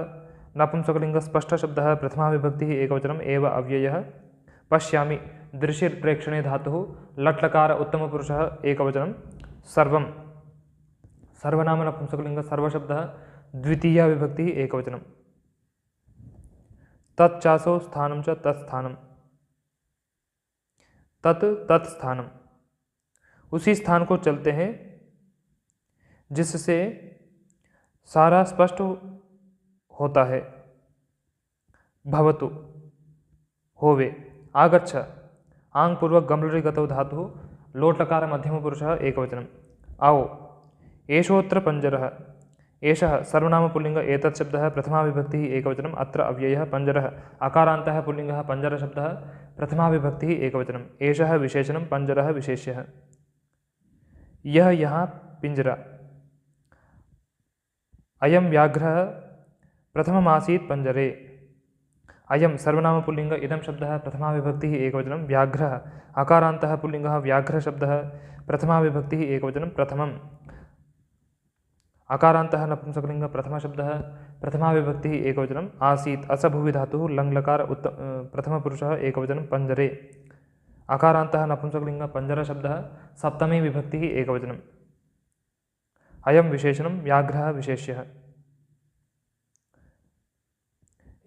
नपुंसकलिङ्ग स्पष्टशब्दः प्रथमा विभक्तिः एकवचनम् एव अव्ययः। पश्यामि दृशिर्प्रेक्षणे धातुः लट्लकार उत्तमपुरुषः एकवचनं। सर्वं सर्वनाम नपुंसकलिङ्ग सर्वशब्दः द्वितीया विभक्तिः एकवचनं। तच्चासौ स्थानं च तत्स्थानं तत् तत्स्थानम उसी स्थान को चलते हैं जिससे सारा स्पष्ट होता है। भवतु होवे आगच्छ आंग पूर्वक गम्लरि गतौ धातुः लोट्लकार मध्यमपुरुषः एकवचनम्। आओ एषोऽत्र पञ्जरः एषः सर्वनाम पुल्लिङ्ग एतत् शब्दः प्रथमा विभक्तिः एकवचनम् अत्र अव्ययः पञ्जरः आकारान्तः पुल्लिङ्गः पञ्जरशब्दः प्रथमा विभक्तिः एकवचनम्। एषः विशेषणं पञ्जरः विशेष्यः। यह यहाँ पिंजरा। अयं व्याघ्रः प्रथममासीत् पञ्जरे। अयं सर्वनाम पुल्लिङ्ग इदं शब्दः प्रथमा विभक्तिः एकवचनं व्याघ्रः आकारान्तः पुल्लिङ्गः व्याघ्रशब्दः प्रथमा विभक्तिः एकवचनं प्रथमम् आकारान्तः नपुंसकलिङ्ग प्रथमशब्दः प्रथमा विभक्तिः एकवचनम् आसीत् असभुवि धातुः लङ्लकार प्रथमपुरुषः एकवचनं पञ्जरे आकारान्तः नपुंसकलिङ्ग पञ्जरशब्दः सप्तमी विभक्तिः एकवचनम्। अयं विशेषणं व्याघ्रः विशेष्यः।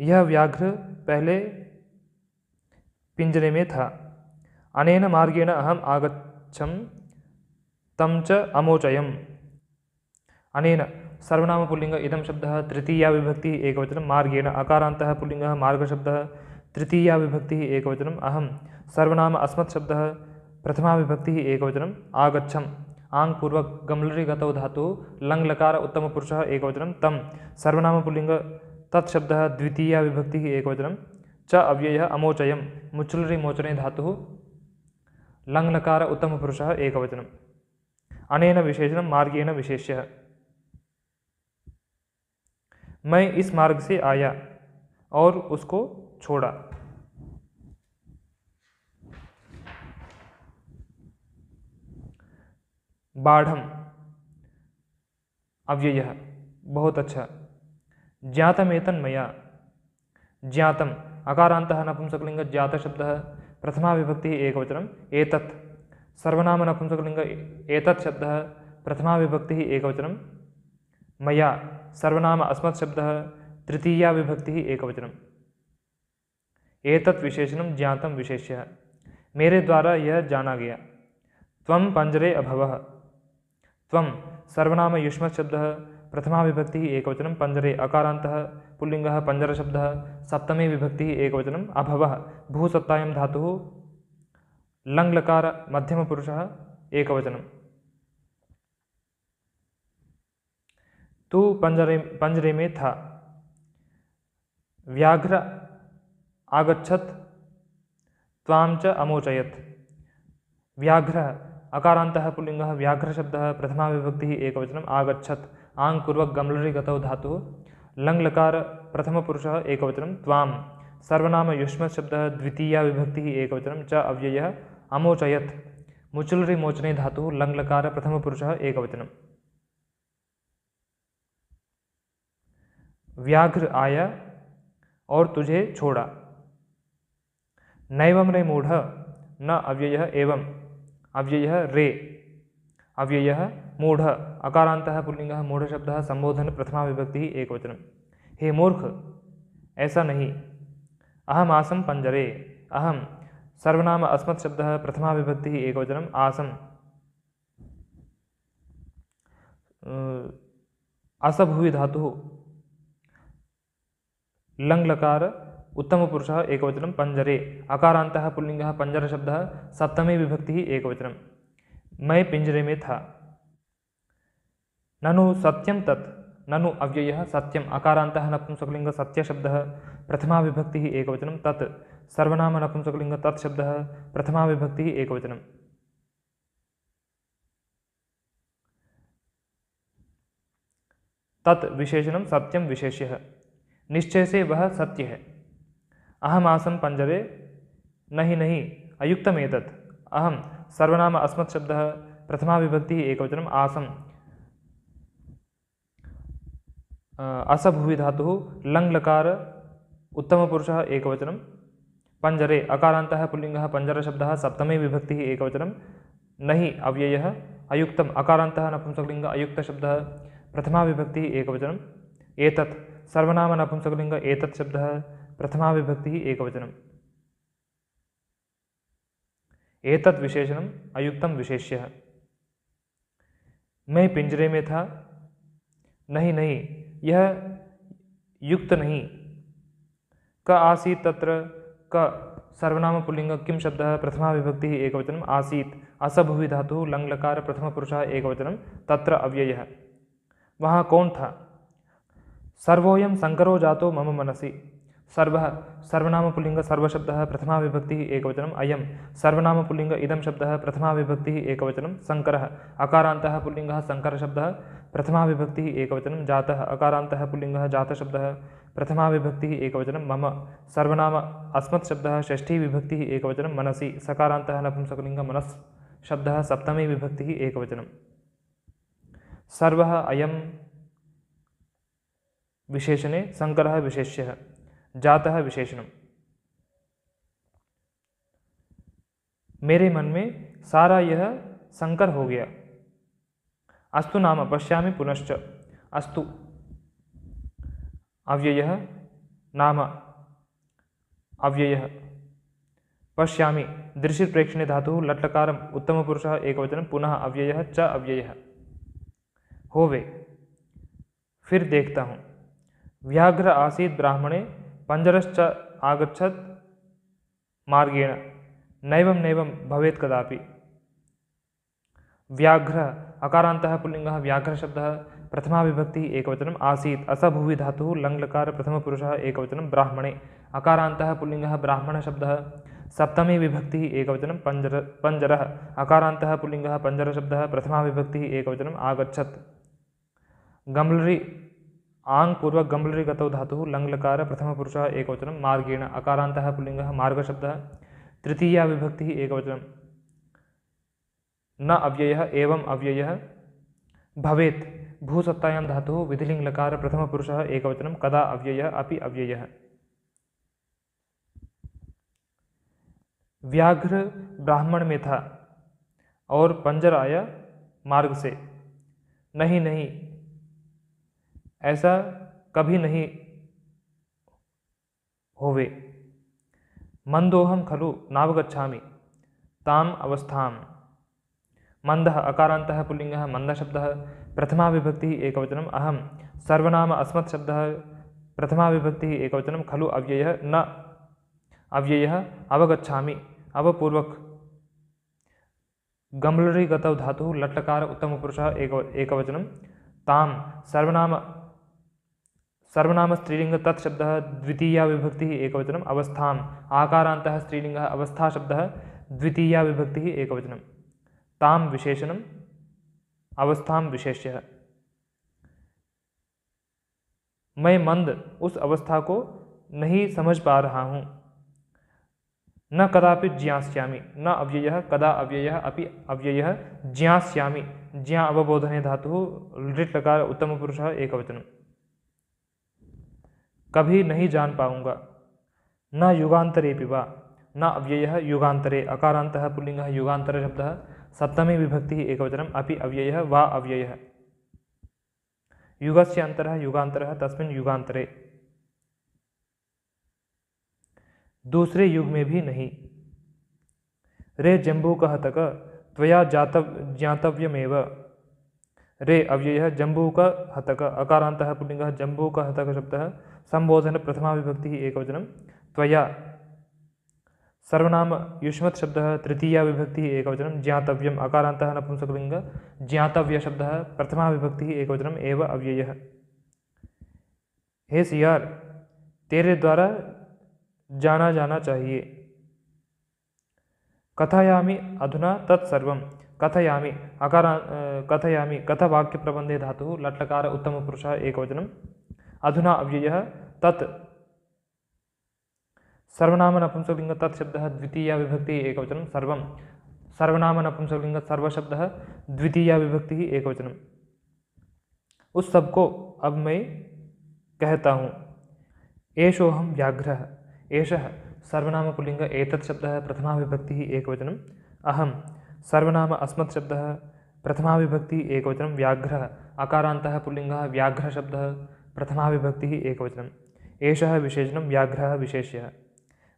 यह व्याघ्र पहले पिंजरे में था। अनेन मार्गेण अहम आगच्छं तं च अमोचयम्। अनेन सर्वनाम पुल्लिङ्ग इदं शब्दः तृतीया विभक्तिः एकवचनं मार्गेण आकारान्तः पुल्लिङ्गः मार्गशब्दः तृतीया विभक्तिः एकवचनम् अहं सर्वनाम अस्मत् शब्दः प्रथमा विभक्तिः एकवचनम् आगच्छम् आंग पूर्वक गम्लरि गतौ धातुः लङ्लकार उत्तमपुरुषः एकवचनं तं सर्वनाम पुल्लिङ्ग तत्शब्दः द्वितीया विभक्तिः एकवचनं च अव्ययः अमोचयं मुच्चुलरि मोचने धातुः लङ्लकार उत्तमपुरुषः एकवचनम्। अनेन विशेषणं मार्गेण विशेष्यः। मैं इस मार्ग से आया और उसको छोड़ा। बाढ़म अव्ययः बहुत अच्छा। ज्ञातमेतन् मया। ज्ञातम अकारान्तः नपुंसकलिङ्ग ज्ञातशब्दः प्रथमा विभक्तिः एकवचनम् एतत् सर्वनाम नपुंसकलिङ्ग एतत् शब्दः प्रथमा विभक्तिः एकवचनं मया सर्वनाम अस्मत् शब्दः तृतीया विभक्तिः एकवचनम्। एतत् विशेषणं ज्ञातं विशेष्यः। मेरे द्वारा यह जाना गया। त्वं पञ्जरे अभवः। त्वं सर्वनाम युष्मत् शब्दः प्रथमा विभक्तिः एकवचनं पञ्जरे अकारान्तः पुल्लिङ्गः पञ्जरशब्दः सप्तमी विभक्तिः एकवचनम् अभवः भूसत्तायां धातुः लङ्लकार मध्यमपुरुषः एकवचनम्। तू पंजरे में था। व्याघ्र आगच्छत् त्वां च अमोचयत्। व्याघ्र अकारान्तः पुल्लिङ्गः व्याघ्रशब्दः प्रथमा विभक्तिः एकवचनम् आगच्छत् आंग पूर्वक गम्लरि गतौ धातुः लङ्लकार प्रथमपुरुषः एकवचनं त्वां सर्वनाम युष्मत् शब्दः द्वितीया विभक्तिः एकवचनं च अव्ययः अमोचयत् मुचुलरि मोचने धातुः लङ्लकार प्रथमपुरुषः एकवचनम्। व्याघ्र आया और तुझे छोड़ा। नैवं रे मूढ़ न अव्ययः एवं अव्ययः रे अव्ययः मूढ़ अकारान्तः पुल्लिङ्गः मूढ़शब्दः संबोधन प्रथमा विभक्तिः एकवचनं। हे मूर्ख ऐसा नहीं। अहम आसम पंजरे। अहम सर्वनाम अस्मत् शब्दः प्रथमा विभक्तिः एकवचनम् आसम असभुवि धातुः लङ्लकार उत्तमपुरुषः एकवचनं पंजरे अकारान्तः पुल्लिङ्गः पंजरशब्दः सप्तमी विभक्तिः एकवचनं मैं पिंजरे में था। ननु सत्यं तत् ननु अव्ययः सत्यम् अकारान्तः नपुंसकलिङ्ग सत्यशब्दः प्रथमा विभक्तिः एकवचनं तत् सर्वनाम नपुंसकलिङ्ग तत् शब्दः प्रथमा विभक्तिः एकवचनं। तत् विशेषणं सत्यं विशेष्यः निश्चय से वह सत्य है। अहम आसम पंजरे नहीं अयुक्तमेतत् अहम सर्वनाम अस्मत् शब्दः प्रथमा विभक्तिः एकवचनम् आसम असभुवि धातुः लङ् लकार उत्तमपुरुषः एकवचनं पंजरे अकारान्तः पुल्लिङ्गः पंजरशब्दः सप्तमी विभक्तिः एकवचनं नहि अव्ययः अयुक्तम् अकारान्तः नपुंसकलिङ्ग अयुक्तशब्दः प्रथमा विभक्तिः एकवचनम् एतत् सर्वनाम नपुंसकलिङ्ग एतत् शब्दः प्रथमा विभक्तिः एकवचनम् एतत् विशेषणम् अयुक्तं विशेष्यः। मैं पिंजरे में था नहीं यह युक्त नहीं। क आसीत् तत्र क सर्वनाम पुल्लिङ्ग किं शब्दः प्रथमा विभक्तिः एकवचनम् आसीत् असभुवि धातुः लङ् लकार प्रथमपुरुषः एकवचनं तत्र अव्ययः वहाँ कौन था। सर्वोऽयं शङ्करो जातो मम मनसि सर्वः सर्वनाम पुल्लिङ्ग सर्वशब्दः प्रथमा विभक्तिः एकवचनम् अयं सर्वनाम पुल्लिङ्ग इदं शब्दः प्रथमा विभक्तिः एकवचनं शङ्करः अकारान्तः पुल्लिङ्गः शङ्करशब्दः प्रथमा विभक्तिः एकवचनं जातः अकारान्तः पुल्लिङ्गः जातशब्दः प्रथमा विभक्तिः एकवचनं मम सर्वनाम अस्मत् शब्दः षष्ठी विभक्तिः एकवचनं मनसि सकारान्तः नपुंसकलिङ्ग मनस् शब्दः सप्तमी विभक्तिः एकवचनं। सर्वः अयं विशेषणे शङ्करः विशेष्यः जातः विशेषणम्। मेरे मन में सारा यह शंकर हो गया। अस्तु नाम पश्यामि पुनश्च अस्तु अव्ययः नाम अव्ययः पश्यामि दृश्य प्रेक्षणे धातुः लट्लकारम् उत्तमपुरुषः एकवचनं पुनः अव्ययः च अव्ययः होवे फिर देखता हूँ। व्याघ्र आसीत् ब्राह्मणे पंजरश्च आगच्छत् मार्गेण नैवं भवेत् कदापि। व्याघ्र अकारान्तः पुल्लिङ्गः व्याघ्रशब्दः प्रथमा विभक्तिः एकवचनम् आसीत् असभुवि धातुः लङ् लकार प्रथमपुरुषः एकवचनं ब्राह्मणे अकारान्तः पुल्लिङ्गः ब्राह्मणशब्दः सप्तमी विभक्तिः एकवचनं पंजरः अकारान्तः पुल्लिङ्गः पंजरशब्दः प्रथमा विभक्तिः एकवचनम् आगच्छत्। गम्लरि आङ् पूर्वक गम्लरि गतौ धातुः लङ् लकार प्रथमपुरुषः एकवचनं मार्गेण अकारान्तः पुल्लिङ्गः मार्गशब्दः तृतीया विभक्तिः एकवचनं न अव्ययः एवं अव्ययः भवेत् भूसत्तायां धातुः विधिलिङ् लकार प्रथमपुरुषः एकवचनं कदा अव्ययः अपि अव्ययः। व्याघ्र ब्राह्मण में था और पंजर आया मार्ग से। नहीं ऐसा कभी नहीं होवे। मंदोहम खलु नावगच्छामि ताम अवस्थां। मंदः अकारान्तः पुल्लिङ्गः मंदशब्दः प्रथमा विभक्तिः एकवचनम् अहं सर्वनाम अस्मत् शब्दः प्रथमा विभक्तिः एकवचनं खलु अव्ययः न अव्ययः अवगच्छामि अवपूर्वक गम्लरि गतौ धातुः लट्लकार उत्तमपुरुषः एकवचनं ताम सर्वनाम स्त्रीलिंग तत्शब्दः द्वितीया विभक्तिः एकवचनम् अवस्थाम् आकारान्तः स्त्रीलिंगः अवस्था शब्दः द्वितीया विभक्तिः एकवचनं ताम विशेषणम् अवस्थां विशेष्यः। मैं मंद उस अवस्था को नहीं समझ पा रहा हूँ। न कदापि ज्ञास्यामि न अव्ययः कदा अव्ययः अपि अव्ययः ज्ञास्यामि ज्ञा अवबोधने धातुः लिट् लकार उत्तमपुरुषः एकवचनं कभी नहीं जान पाऊंगा। न युगान्तरेऽपि वा न अव्ययः युगान्तरे अकारान्तः पुल्लिङ्गः युगान्तर शब्दः सप्तमी विभक्तिः एकवचनम् अपि अव्ययः वा अव्ययः युगस्य अन्तरः युगान्तरः तस्मिन् युगान्तरे दूसरे युग में भी नहीं। रे जम्बूकहतक त्वया ज्ञातव्यमेव। रे अव्ययः जम्बूकहतक अकारान्तः पुल्लिङ्गः जम्बूकहतक शब्दः संबोधन प्रथमा विभक्तिः एकवचनं त्वया। सर्वनाम युष्मत् शब्दः तृतीया विभक्तिः एकवचनं ज्ञातव्यम् अकारान्तः नपुंसकलिङ्ग ज्ञातव्य शब्दः प्रथमा विभक्तिः एकवचनम् एव अव्ययः। हे सियार, तेरे द्वारा जाना जाना चाहिए। कथयामि अधुना तत्सर्वं। कथयामि कथयामि कथवाक्यप्रबन्धे धातुः लट्लकार उत्तमपुरुषः एकवचनम् अधुना अव्ययः तत् सर्वनाम नपुंसकलिंग तत् शब्दः द्वितीया विभक्तिः एकवचनं सर्वं सर्वनाम नपुंसकलिंग सर्वशब्दः द्वितीया विभक्तिः एकवचनम्। उस सबको अब मैं कहता हूँ। एषोऽहं व्याघ्रः। एषः सर्वनाम पुल्लिंग एतत् शब्दः प्रथमा विभक्तिः एकवचनम् अहं सर्वनाम अस्मत् शब्दः प्रथमा विभक्तिः एकवचनं व्याघ्रः अकारान्तः पुल्लिङ्गः व्याघ्रशब्दः प्रथमा विभक्तिः एकवचनम् एषः विशेषणं व्याघ्रः विशेष्यः।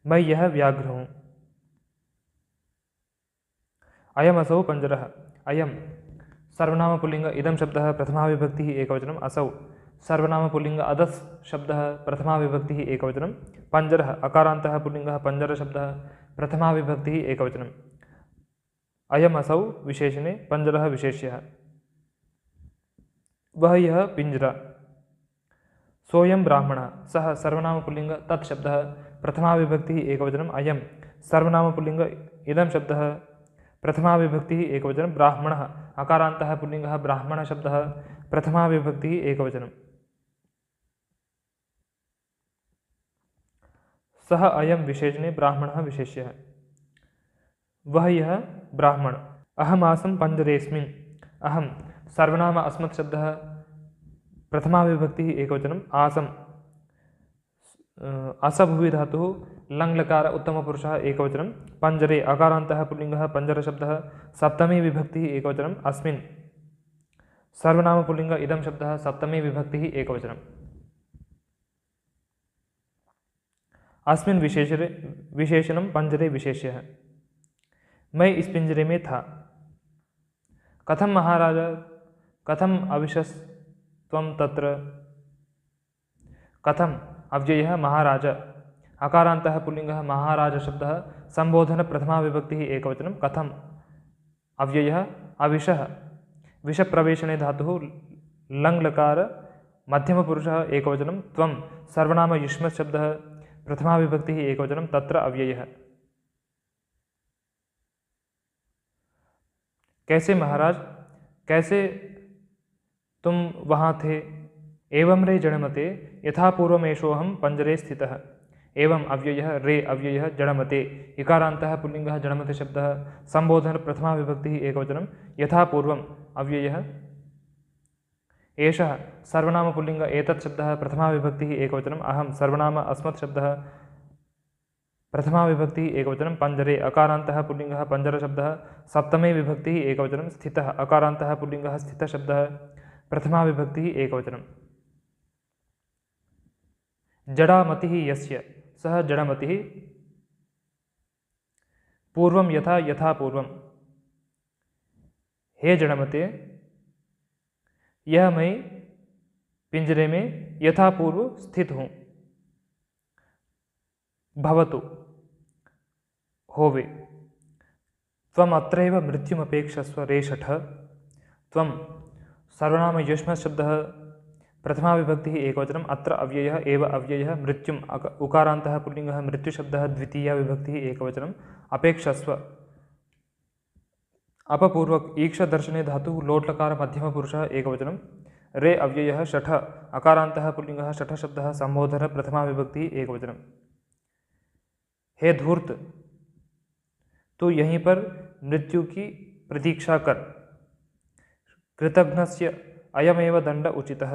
मैं यह व्याघ्र हूँ। अयमसौ पञ्जरः। अयं सर्वनाम पुल्लिंग इदं शब्दः प्रथमा विभक्तिः एकवचनम् असौ सर्वनाम पुल्लिंग अदस् शब्दः प्रथमा विभक्तिः एकवचनं पञ्जरः अकारान्तः पुल्लिङ्गः पञ्जरशब्दः प्रथमा विभक्तिः एकवचनम् अयमसौ विशेषणे पञ्जरः विशेष्यः। वह यह पिंजरा। सोऽयं ब्राह्मणः। सः सर्वनाम पुल्लिंग तत् शब्दः प्रथमा विभक्तिः एकवचनम् अयं सर्वनाम पुल्लिंग इदं शब्दः प्रथमा विभक्तिः एकवचनं ब्राह्मणः अकारान्तः पुल्लिङ्गः ब्राह्मणशब्दः प्रथमा विभक्तिः एकवचनम् सः अयं विशेषणे ब्राह्मणः विशेष्यः। वह यह ब्राह्मण। अहमासं पञ्जरेऽस्मिन्। अहं सर्वनाम अस्मत् शब्दः प्रथमा विभक्तिः एकवचनम् आसम् असभुवि धातुः लङ्लकार उत्तमपुरुषः एकवचनं पञ्जरे अकारान्तः पुल्लिङ्गः पञ्जरशब्दः सप्तमी विभक्तिः एकवचनम् अस्मिन् सर्वनाम पुल्लिंग इदं शब्दः सप्तमी विभक्तिः एकवचनम् अस्मिन् विशेषणं पञ्जरे विशेष्यः। मैं इस पिंजरे में था। कथम महाराज कथम अविशस्त्वं तत्र। कथम अव्ययः महाराज अकारान्तः पुल्लिङ्गः महाराजशब्दः संबोधन प्रथमा विभक्तिः एकवचनं कथम अव्ययः अविशः विषप्रवेशने धातुः लङ्लकार मध्यमपुरुषः एकवचनं त्वं सर्वनाम युष्मत् शब्दः प्रथमा विभक्तिः एकवचनं तत्र अव्ययः। कैसे महाराज, कैसे तुम वहाँ थे। एवं रे जडमते यथा पूर्वमेषोऽहं पञ्जरे स्थितः। एवं अव्ययः रे अव्ययः जडमते इकारान्तः पुल्लिङ्गः जडमते शब्दः संबोधन प्रथमा विभक्तिः एकवचनं यथा पूर्वम् अव्ययः एषः सर्वनाम पुल्लिंग एतत् शब्दः प्रथमा विभक्तिः एकवचनम् अहं सर्वनाम अस्मत् शब्दः प्रथमा विभक्तिः एकवचनं पञ्जरे अकारान्तः पुल्लिङ्गः पञ्जरशब्दः सप्तमे विभक्तिः एकवचनं स्थितः अकारान्तः पुल्लिङ्गः स्थितशब्दः प्रथमा विभक्तिः एकवचनं जडामतिः यस्य सः जडमतिः पूर्वं यथा यथा पूर्वं। हे जडमते, यह मैं पिंजरे में यथा पूर्व स्थित हूँ। भवतु होवे। त्वम् अत्रैव मृत्युमपेक्षस्व रे शठ। त्वं सर्वनाम युष्मत् शब्दः प्रथमा विभक्तिः एकवचनम् अत्र अव्ययः एव अव्ययः मृत्युम् उकारान्तः पुल्लिङ्गः मृत्युशब्दः द्वितीया विभक्तिः एकवचनम् अपेक्षस्व अपपूर्वक ईक्षदर्शने धातुः लोट्लकार मध्यमपुरुषः एकवचनं रे अव्ययः शठ अकारान्तः पुल्लिङ्गः शठशब्दः संबोधन प्रथमा विभक्तिः एकवचनं। हे धूर्त, तू यहीं पर मृत्यु की प्रतीक्षा कर। कृतघ्नस्य अयमेव दंड उचितः।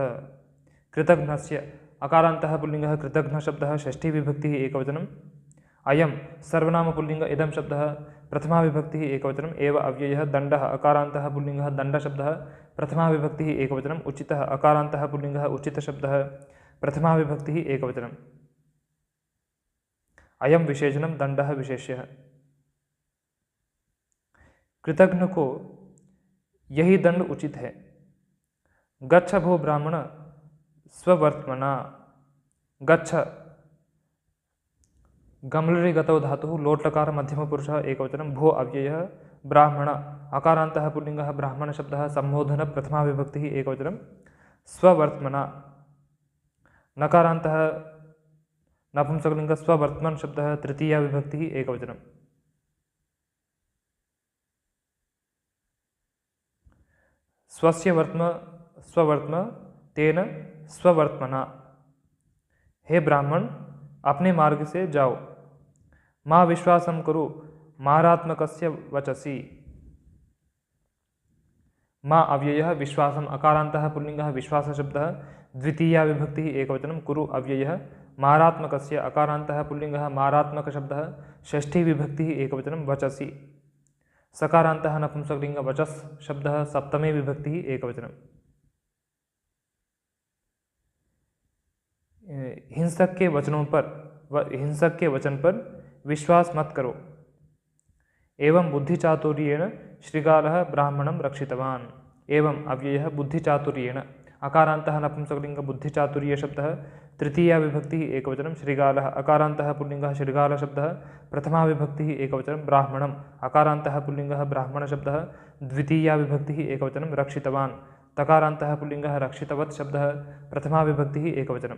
कृतघ्नस्य अकारान्तः पुल्लिङ्गः कृतघ्नशब्दः षष्ठी विभक्तिः एकवचनम् अयं सर्वनाम पुल्लिंग इदं शब्दः प्रथमा विभक्तिः एकवचनम् एव अव्ययः दण्डः अकारान्तः पुल्लिङ्गः दण्डशब्दः प्रथमा विभक्तिः एकवचनम् उचितः अकारान्तः पुल्लिङ्गः उचितशब्दः प्रथमा विभक्तिः एकवचनम् अयं विशेषणं दण्डः विशेष्यः। कृतघ्न को यही दंड उचित है। गच्छ भो ब्राह्मण स्ववर्त्मना। गच्छ गमलरि गतौ धातुः लोट्लकार मध्यमपुरुषः एकवचनं भो अव्ययः ब्राह्मण अकारान्तः पुल्लिङ्गः ब्राह्मणशब्दः सम्बोधन प्रथमा विभक्तिः एकवचनं स्ववर्त्मना नकारान्तः नपुंसकलिङ्गः स्ववर्त्मन् शब्दः तृतीया विभक्तिः एकवचनं स्वस्य वर्त्म स्ववर्त्म तेन स्ववर्त्मना हे ब्राह्मण अपने मार्ग से जाओ माँ विश्वासं कुरु मारात्मकस्य वचसि माँ अव्ययः विश्वासम् अकारान्तः पुल्लिङ्गः विश्वासशब्दः द्वितीया विभक्तिः एकवचनं कुरु अव्ययः मारात्मकस्य अकारान्तः पुल्लिङ्गः मारात्मकशब्दः षष्ठी विभक्तिः एकवचनं वचसि सकारान्तः नपुंसकलिङ्ग वचस् शब्दः सप्तमी विभक्तिः एकवचनं हिंसक के वचन पर विश्वास मत करो एवं बुद्धिचातुर्येण श्रीगालः ब्राह्मणं रक्षितवान् एवं अव्ययः बुद्धिचातुर्येण अकारान्तः नपुंसकलिङ्ग बुद्धिचातुर्य शब्दः तृतीया विभक्तिः एकवचनं श्रीगालः अकारान्तः पुल्लिङ्गः श्रीगालशब्दः प्रथमा विभक्तिः एकवचनं ब्राह्मणम् अकारान्तः पुल्लिङ्गः ब्राह्मणशब्दः द्वितीया विभक्तिः एकवचनं रक्षितवान् तकारान्तः पुल्लिङ्गः रक्षितवत् शब्दः प्रथमा विभक्तिः एकवचनं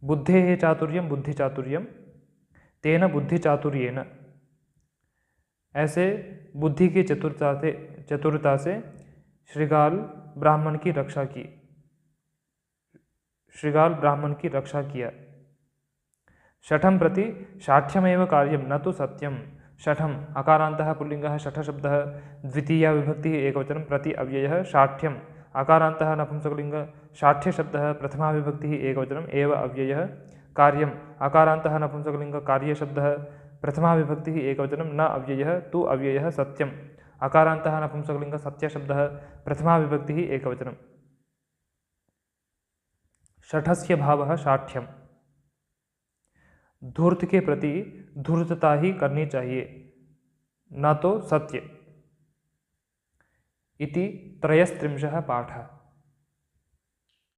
बुद्धेः चातुर्यं बुद्धिचातुर्यं तेन बुद्धिचातुर्येन ऐसे बुद्धि की चतुरता से श्रीगाल ब्राह्मण की रक्षा की श्रीगाल ब्राह्मण की रक्षा किया शठं प्रति शाठ्यमेव कार्यं न तु सत्यं शठम् अकारान्तः पुल्लिङ्गः शठशब्दः द्वितीया विभक्तिः एकवचनं प्रति अव्ययः शाठ्यम् अकारान्तः नपुंसकलिङ्ग शाठ्यशब्दः प्रथमा विभक्तिः एकवचनम् एव अव्ययः कार्यम् अकारान्तः नपुंसकलिङ्ग कार्यशब्दः प्रथमा विभक्तिः एकवचनं न अव्ययः तु अव्ययः सत्यम् अकारान्तः नपुंसकलिङ्ग सत्यशब्दः प्रथमा विभक्तिः एकवचनं शठस्य भावः शाठ्यम् धूर्त के प्रति धूर्तता ही करनी चाहिए न तो सत्य इति त्रयस्त्रिंशः पाठः।